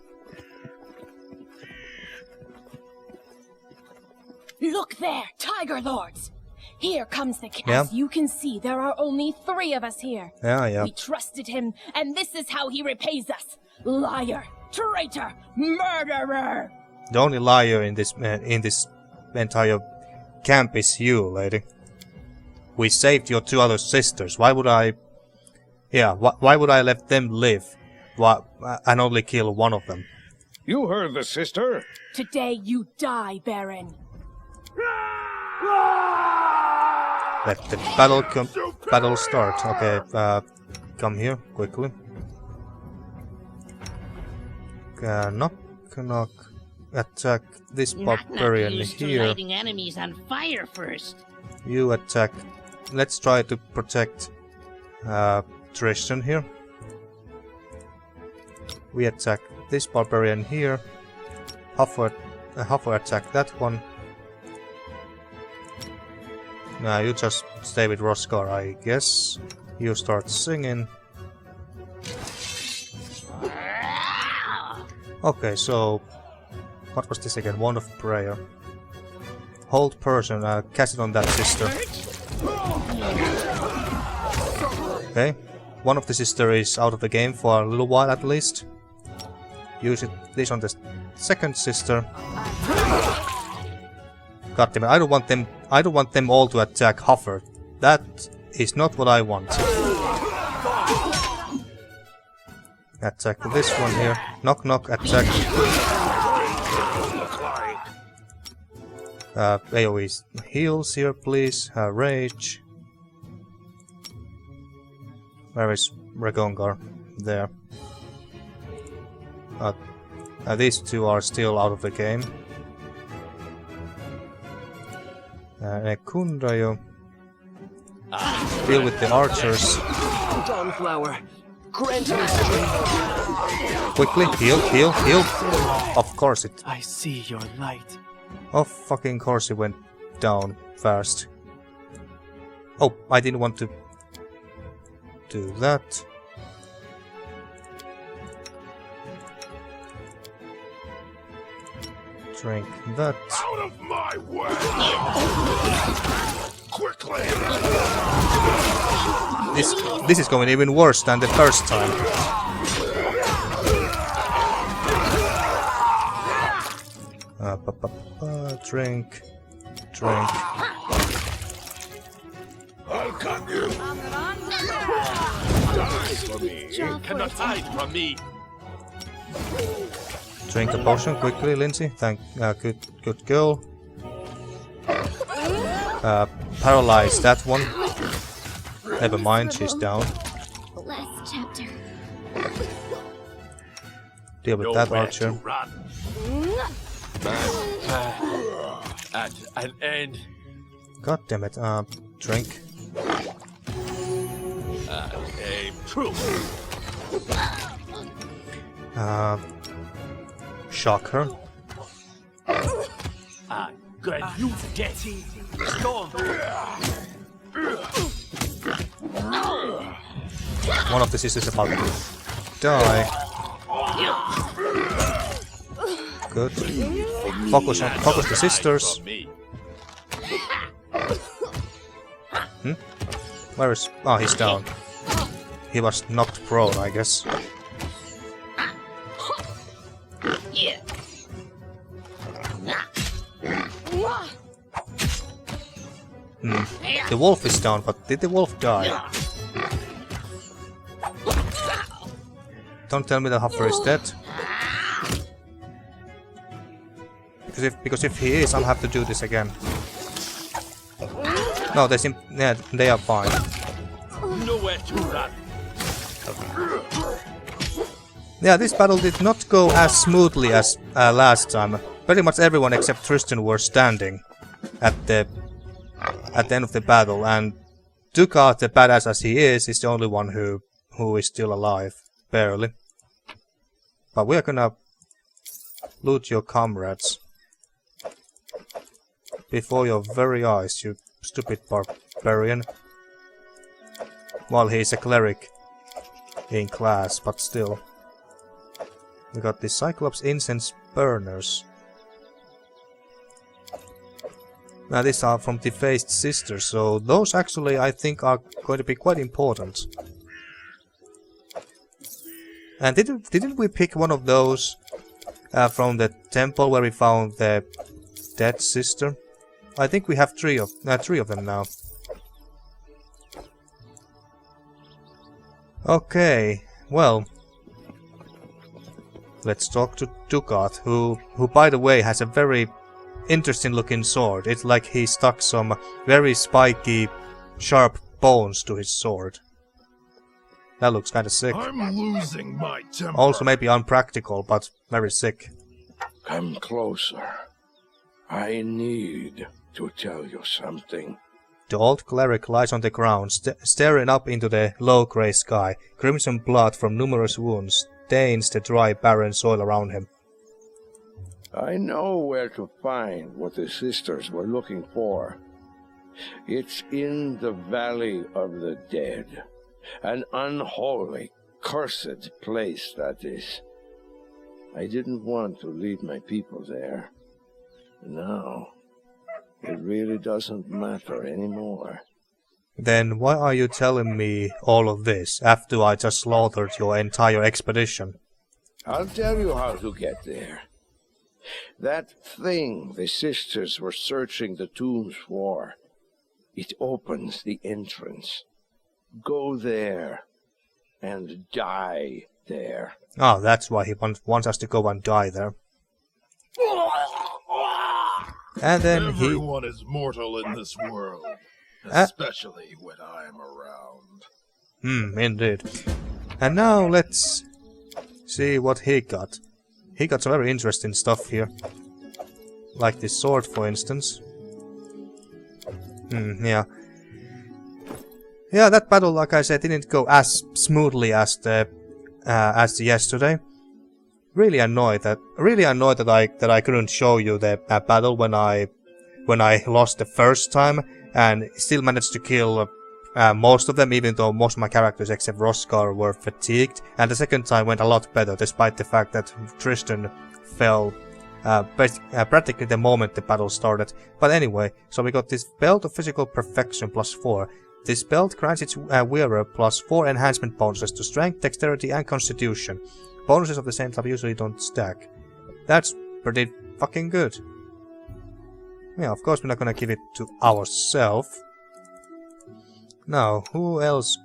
Look there, Tiger Lords! Here comes the king. Yeah. As you can see, there are only 3 of us here. Yeah. We trusted him, and this is how he repays us. Liar, traitor, murderer! The only liar in this entire camp is you, lady. We saved your 2 other sisters. Why would I... Yeah, why would I let them live and only kill one of them? You heard the sister. Today you die, Baron. Let the battle start. Okay, come here quickly. Knock. Attack this barbarian used to here. lighting enemies on fire first. You attack. Let's try to protect Tristan here. We attack this barbarian here. Huffer attack that one. Nah, you just stay with Roskar, I guess. You start singing. Okay, so... What was this again? Wand of Prayer. Hold person, cast it on that sister. Okay. One of the sister is out of the game for a little while at least. Use this on the second sister. God damn it, I don't want them all to attack Huffer. That is not what I want. Attack this one here. Knock, attack. AoE heals here, please. Rage. Where is Regongar? There. These 2 are still out of the game. Kundayo. Deal with the archers. Dawnflower, grant me strength. Quickly, heal. Of course it. I see your light. Of fucking course it went down fast. Oh, I didn't want to do that. Drink that. Out of my way! Quickly! This is going even worse than the first time. Drink. I'll cut you! Die for me! You cannot hide from me! Drink the potion quickly, Lindsay. Good girl. Paralyze that one. Never mind, she's down. Last chapter. Deal with that, Archer. At an end. God damn it. Drink. A proof. Shock her. I grant you death. Storm. One of the sisters is about to die. Good. Focus the sisters. Where is... Oh, he's down. He was knocked prone, I guess. The wolf is down, but did the wolf die? Don't tell me the Huffer is dead. Because if he is, I'll have to do this again. No, they are fine. Nowhere to run. Yeah, this battle did not go as smoothly as last time. Pretty much everyone except Tristan were standing at the end of the battle, and Dukat, the badass as he is the only one who is still alive, barely. But we're gonna loot your comrades before your very eyes, you stupid barbarian. Well, he's a cleric in class, but still. We got the Cyclops incense burners. Now these are from Defaced Sister, so those actually I think are going to be quite important. And didn't we pick one of those from the temple where we found the dead sister? I think we have three of them now. Okay, well, let's talk to Dukat, who by the way has a very interesting looking sword. It's like he stuck some very spiky, sharp bones to his sword. That looks kinda sick. I'm losing my temper. Also maybe unpractical, but very sick. Come closer. I need to tell you something. The old cleric lies on the ground, staring up into the low grey sky. Crimson blood from numerous wounds stains the dry, barren soil around him. I know where to find what the sisters were looking for. It's in the Valley of the Dead. An unholy, cursed place, that is. I didn't want to lead my people there. Now, it really doesn't matter anymore. Then why are you telling me all of this after I just slaughtered your entire expedition? I'll tell you how to get there. That thing the sisters were searching the tombs for, it opens the entrance. Go there and die there. Oh, that's why he wants us to go and die there. And then Everyone is mortal in this world, especially when I'm around. Indeed. And now let's see what he got. He got some very interesting stuff here. Like this sword, for instance. Yeah. Yeah, that battle, like I said, didn't go as smoothly as the yesterday. Really annoyed that I couldn't show you the battle when I lost the first time, and still managed to kill most of them, even though most of my characters except Roskar were fatigued. And the second time went a lot better, despite the fact that Tristan fell practically the moment the battle started. But anyway, so we got this Belt of Physical Perfection +4. This belt grants its wearer +4 enhancement bonuses to Strength, Dexterity and Constitution. Bonuses of the same type usually don't stack. That's pretty fucking good. Yeah, of course we're not gonna give it to ourselves. Now, who else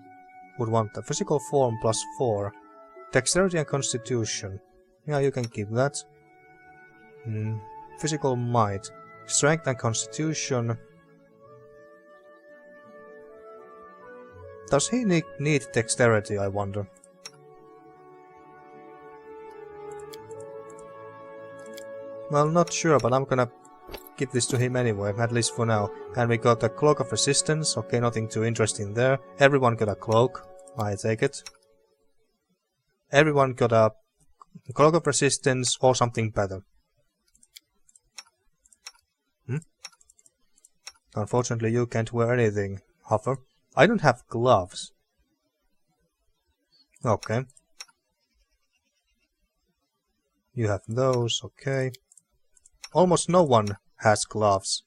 would want a Physical Form +4? Dexterity and Constitution. Yeah, you can keep that. Physical Might. Strength and Constitution. Does he need Dexterity, I wonder? Well, not sure, but I'm gonna give this to him anyway, at least for now. And we got a Cloak of Resistance. Okay, nothing too interesting there. Everyone got a cloak. I take it. Everyone got a Cloak of Resistance or something better. Unfortunately, you can't wear anything, Huffer. I don't have gloves. Okay. You have those, okay. Almost no one has gloves.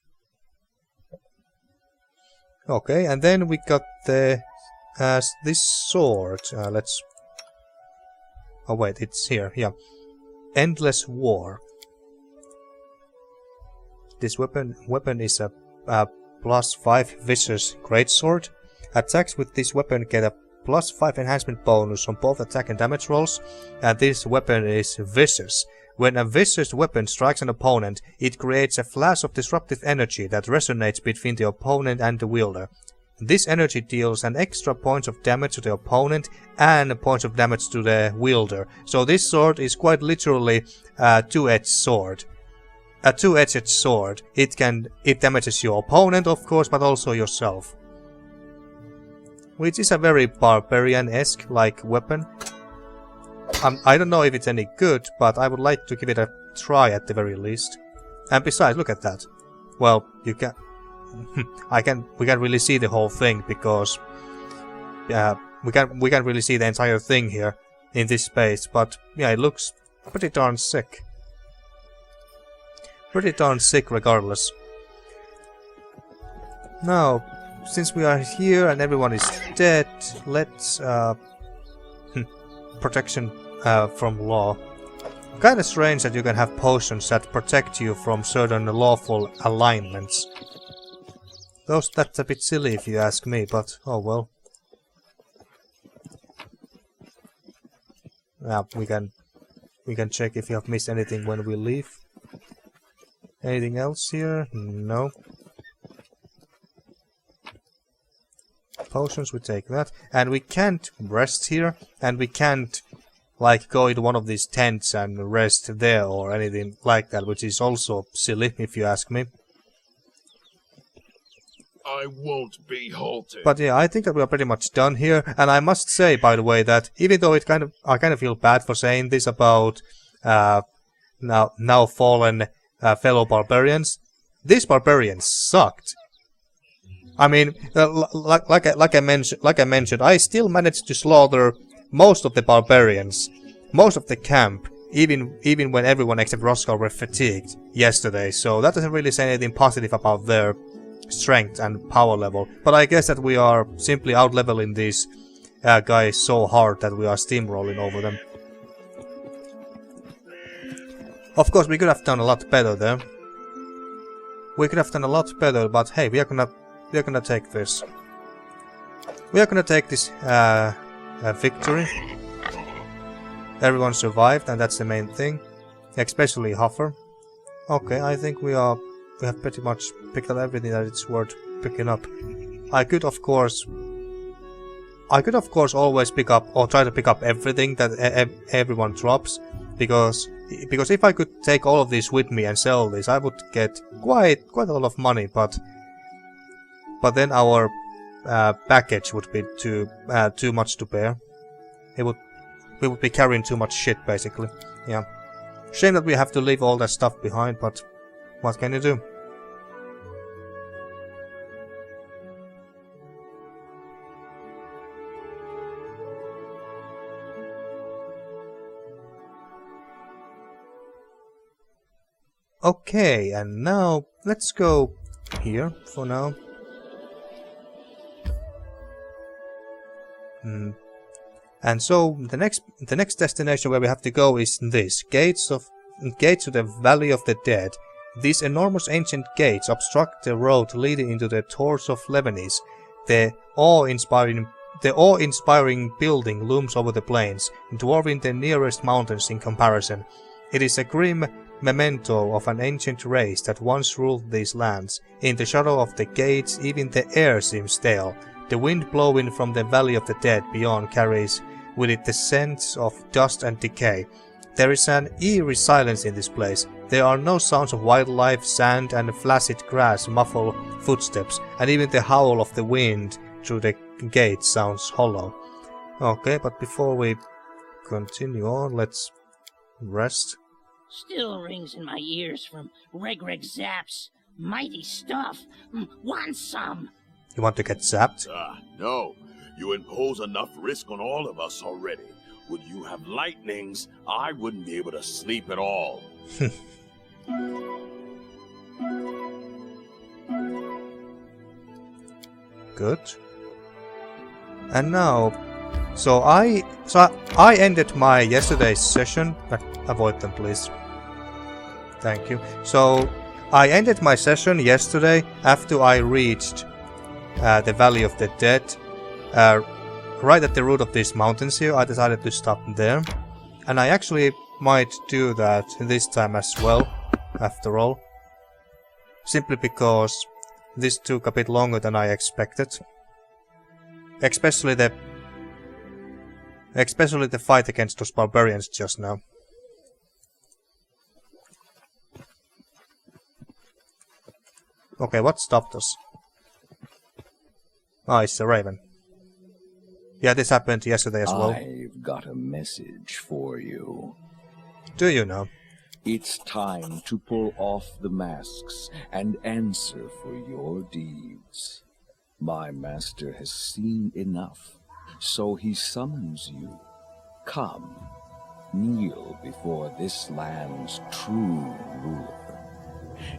Okay, and then we got the this sword. Let's. Oh wait, it's here. Yeah, Endless War. This weapon is a +5 vicious greatsword. Attacks with this weapon get a +5 enhancement bonus on both attack and damage rolls, and this weapon is vicious. When a vicious weapon strikes an opponent, it creates a flash of disruptive energy that resonates between the opponent and the wielder. This energy deals an extra points of damage to the opponent and points of damage to the wielder. So this sword is quite literally a two-edged sword. A two-edged sword. It damages your opponent, of course, but also yourself. Which is a very barbarian-esque like weapon. I don't know if it's any good, but I would like to give it a try at the very least. And besides, look at that. Well, you can. We can't really see the whole thing because we can't really see the entire thing here in this space. But yeah, it looks pretty darn sick. Pretty darn sick, regardless. Now, since we are here and everyone is dead, let's protection from law. Kinda strange that you can have potions that protect you from certain lawful alignments. That's a bit silly if you ask me, but oh well. Yeah, we can check if you have missed anything when we leave. Anything else here? No. Potions, we take that. And we can't rest here, and we can't like go into one of these tents and rest there or anything like that, which is also silly if you ask me. I won't be halted. But yeah, I think that we are pretty much done here, and I must say, by the way, that even though I kind of feel bad for saying this about now fallen fellow barbarians, these barbarians sucked. I mean, like I mentioned, I still managed to slaughter most of the barbarians, most of the camp, even when everyone except Roscoe were fatigued yesterday. So that doesn't really say anything positive about their strength and power level. But I guess that we are simply out-leveling these guys so hard that we are steamrolling over them. Of course, we could have done a lot better there. We could have done a lot better, but hey, we are gonna take this. We are gonna take this victory. Everyone survived, and that's the main thing. Especially Huffer. Okay, I think we have pretty much picked up everything that it's worth picking up. I could of course always pick up or try to pick up everything that everyone drops, because if I could take all of these with me and sell this, I would get quite a lot of money. But then our package would be too much to bear. We would be carrying too much shit, basically. Yeah. Shame that we have to leave all that stuff behind, but what can you do? Okay, and now let's go here for now. And so the next destination where we have to go is this gates to the Valley of the Dead. These enormous ancient gates obstruct the road leading into the Tors of Lebanese. The awe-inspiring building looms over the plains, dwarfing the nearest mountains in comparison. It is a grim memento of an ancient race that once ruled these lands. In the shadow of the gates, even the air seems stale. The wind blowing from the Valley of the Dead beyond carries with it the scents of dust and decay. There is an eerie silence in this place. There are no sounds of wildlife, sand and flaccid grass muffle footsteps, and even the howl of the wind through the gate sounds hollow. Okay, but before we continue on, let's rest. Still rings in my ears from Reg Zap's mighty stuff. Want some? You want to get zapped? No. You impose enough risk on all of us already. Would you have lightnings, I wouldn't be able to sleep at all. Good. And now, so I ended my yesterday's session. Avoid them, please. Thank you. So I ended my session yesterday after I reached the Valley of the Dead. Right at the root of these mountains here, I decided to stop there. And I actually might do that this time as well, after all. Simply because this took a bit longer than I expected. Especially the fight against those barbarians just now. Okay, what stopped us? Ah, it's a raven. Yeah, this happened yesterday as well. I've got a message for you. Do you know? It's time to pull off the masks and answer for your deeds. My master has seen enough, so he summons you. Come, kneel before this land's true ruler.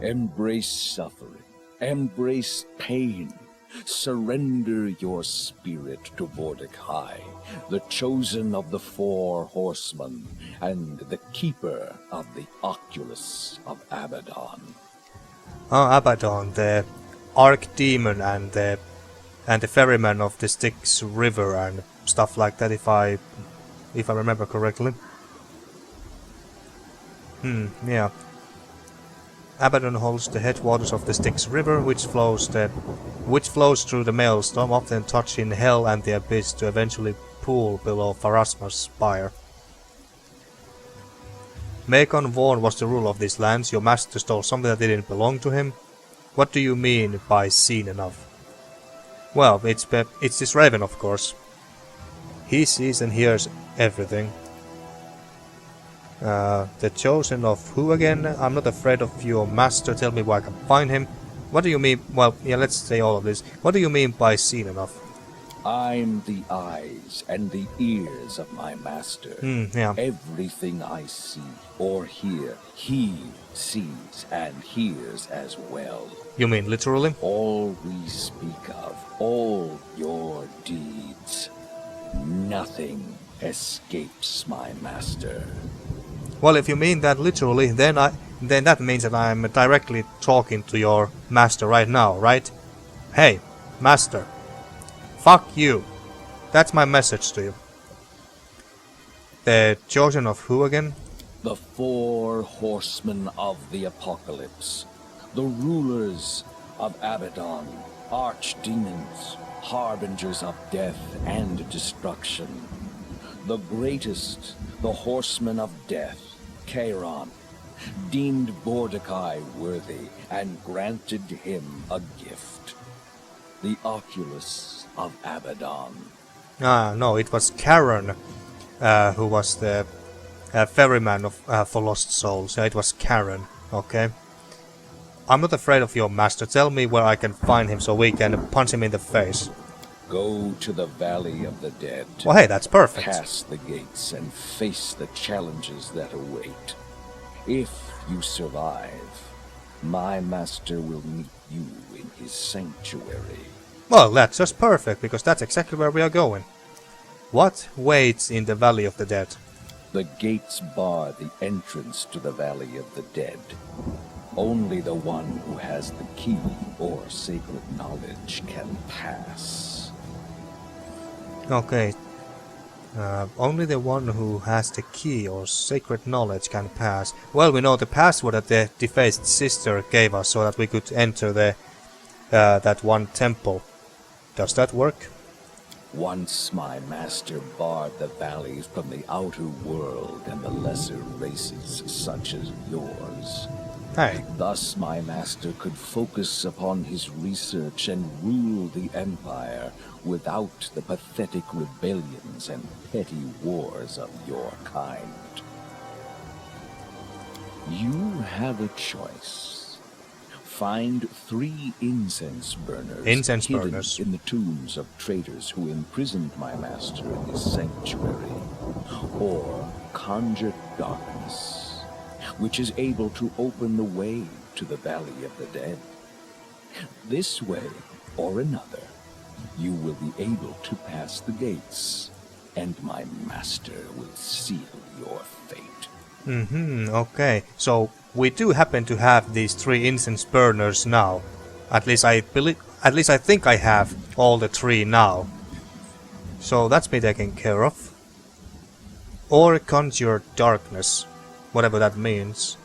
Embrace suffering, embrace pain. Surrender your spirit to Mordecai, the chosen of the 4 horsemen, and the keeper of the Oculus of Abaddon. Oh, Abaddon, the archdemon and the ferryman of the Styx River and stuff like that, if I remember correctly. Yeah. Abaddon holds the headwaters of the Styx River, which flows through the Maelstrom, often touching Hell and the Abyss to eventually pool below Pharasma's spire. Makon Vaughn was the ruler of these lands. Your master stole something that didn't belong to him. What do you mean by seen enough? Well, it's this raven, of course. He sees and hears everything. The chosen of who again? I'm not afraid of your master. Tell me where I can find him. What do you mean? Well, yeah, let's say all of this. What do you mean by seen enough? I'm the eyes and the ears of my master. Yeah. Everything I see or hear, he sees and hears as well. You mean literally? All we speak of, all your deeds, nothing escapes my master. Well, if you mean that literally, then that means that I'm directly talking to your master right now, right? Hey, master. Fuck you. That's my message to you. The chosen of who again? The 4 horsemen of the apocalypse. The rulers of Abaddon, archdemons, harbingers of death and destruction. The greatest, the horseman of death, Charon, deemed Mordecai worthy and granted him a gift. The Oculus of Abaddon. No, it was Charon who was the ferryman for lost souls. Yeah, it was Charon, okay? I'm not afraid of your master. Tell me where I can find him so we can punch him in the face. Go to the Valley of the Dead. Well, hey, that's perfect. Pass the gates and face the challenges that await. If you survive, my master will meet you in his sanctuary. Well, that's just perfect, because that's exactly where we are going. What waits in the Valley of the Dead? The gates bar the entrance to the Valley of the Dead. Only the one who has the key or sacred knowledge can pass. Okay. Only the one who has the key or sacred knowledge can pass. Well, we know the password that the Defaced Sister gave us so that we could enter the that one temple. Does that work? Once my master barred the valley from the outer world and the lesser races such as yours. Hey. Thus my master could focus upon his research and rule the Empire without the pathetic rebellions and petty wars of your kind. You have a choice. Find 3 incense burners hidden in the tombs of traitors who imprisoned my master in his sanctuary, or conjure darkness, which is able to open the way to the Valley of the Dead. This way or another, you will be able to pass the gates, and my master will seal your fate. Okay. So we do happen to have these 3 incense burners now. At least I think I have all the 3 now. So that's been taken care of. Or conjure darkness, whatever that means.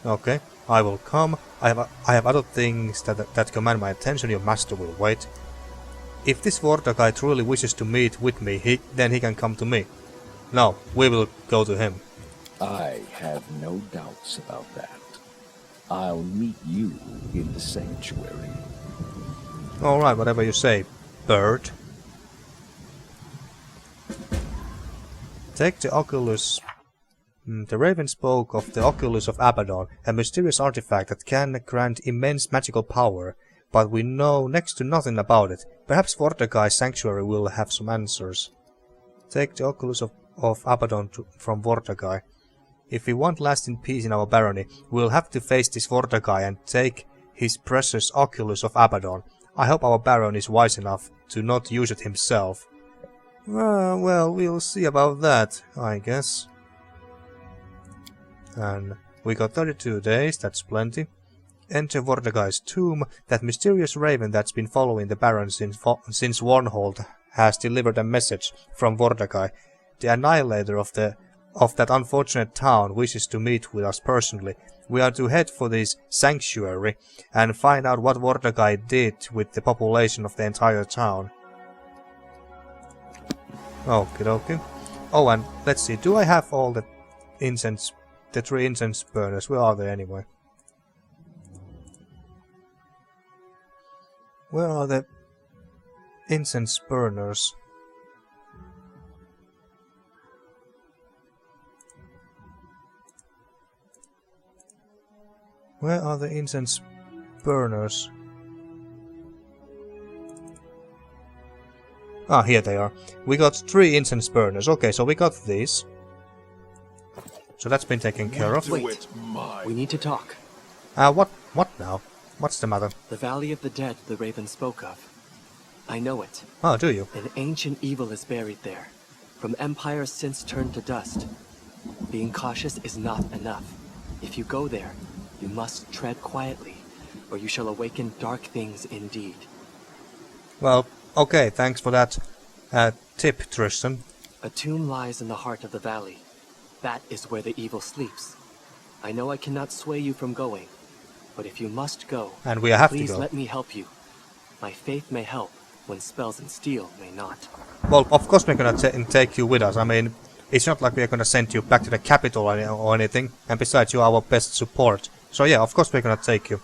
Okay, I will come. I have other things that command my attention. Your master will wait. If this Vordakai truly wishes to meet with me, then he can come to me. No, we will go to him. I have no doubts about that. I'll meet you in the sanctuary. Alright, whatever you say, bird. Take the Oculus. The Raven spoke of the Oculus of Abaddon, a mysterious artifact that can grant immense magical power, but we know next to nothing about it. Perhaps Vordakai's sanctuary will have some answers. Take the Oculus of Abaddon from Vordakai. If we want lasting peace in our barony, we'll have to face this Vordakai and take his precious Oculus of Abaddon. I hope our baron is wise enough to not use it himself. Well, we'll see about that, I guess. And we got 32 days, that's plenty. Enter Vordakai's tomb. That mysterious raven that's been following the baron since Warnhold has delivered a message from Vordakai. The annihilator of that unfortunate town wishes to meet with us personally. We are to head for this sanctuary and find out what Vordakai did with the population of the entire town. Okie dokie. Oh, and let's see, do I have all the 3 incense burners? Where are they anyway? Where are the incense burners? Where are the incense burners? Ah, here they are. We got 3 incense burners. Okay, so we got these. So that's been taken care of. Wait, we need to talk. What now? What's the matter? The Valley of the Dead the Raven spoke of. I know it. Oh, do you? An ancient evil is buried there, from empires since turned to dust. Being cautious is not enough. If you go there, you must tread quietly, or you shall awaken dark things indeed. Well, okay, thanks for that tip, Tristan. A tomb lies in the heart of the valley. That is where the evil sleeps. I know I cannot sway you from going, but if you must go, and we have please to go. let me help you. My faith may help, when spells and steel may not. Well, of course we're gonna take you with us. I mean, it's not like we're gonna send you back to the capital or anything, and besides you are our best support. So yeah, of course we're gonna take you.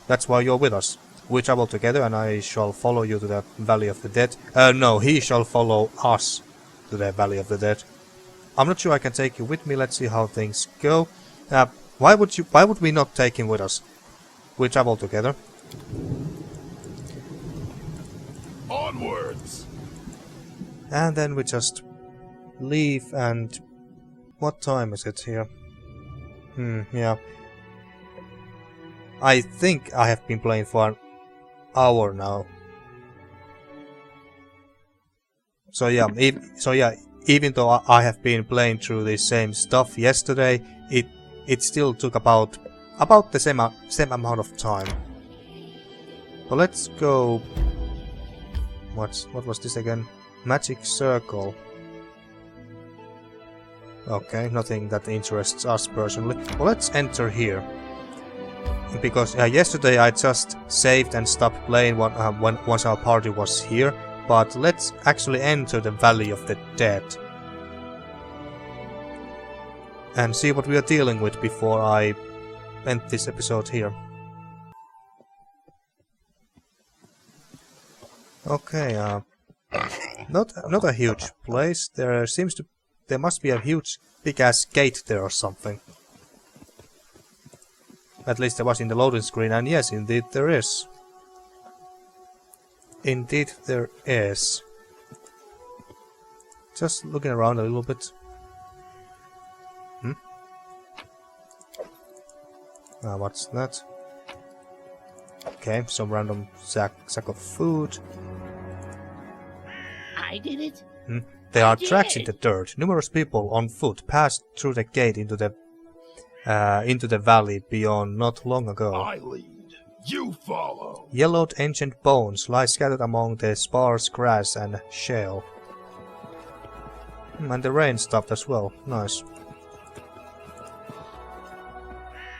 That's why you're with us. We travel together and I shall follow you to the Valley of the Dead. No, he shall follow us to the Valley of the Dead. I'm not sure I can take you with me. Let's see how things go. Why would we not take him with us? We travel together. Onwards! And then we just leave. And what time is it here? Yeah. I think I have been playing for an hour now. So yeah, even though I have been playing through the same stuff yesterday, it still took about the same amount of time. So let's go. What was this again? Magic circle. Okay, nothing that interests us personally. Well, let's enter here. Because yesterday I just saved and stopped playing once our party was here. But let's actually enter the Valley of the Dead. And see what we are dealing with before I end this episode here. Okay, not a huge place. There must be a huge big ass gate there or something. At least there was in the loading screen, and yes, indeed there is. Indeed there is. Just looking around a little bit. What's that? Okay, some random sack of food. I did it. There are tracks in the dirt. Numerous people on foot passed through the gate into the valley beyond not long ago. I lead. You follow. Yellowed ancient bones lie scattered among the sparse grass and shale. And the rain stopped as well. Nice.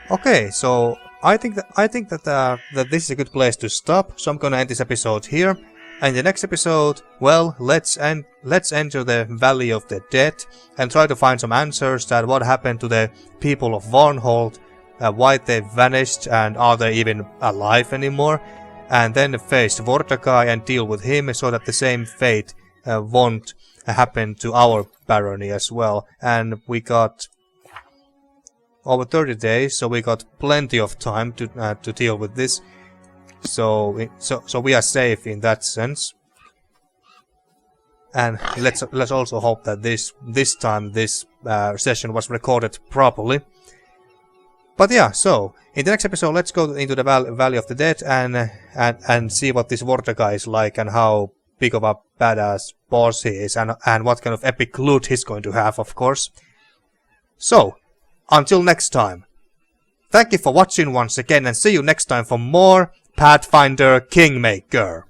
Okay, so I think that this is a good place to stop. So I'm gonna end this episode here. And the next episode, well, let's enter the Valley of the Dead and try to find some answers that what happened to the people of Varnhold, why they vanished and are they even alive anymore, and then face Vortakai and deal with him so that the same fate won't happen to our barony as well. And we got over 30 days, so we got plenty of time to deal with this. So we are safe in that sense, and let's also hope that this time this session was recorded properly. But yeah, so in the next episode, let's go into the Valley of the Dead and see what this Vortakai is like and how big of a badass boss he is and what kind of epic loot he's going to have, of course. So until next time, thank you for watching once again, and see you next time for more Pathfinder Kingmaker.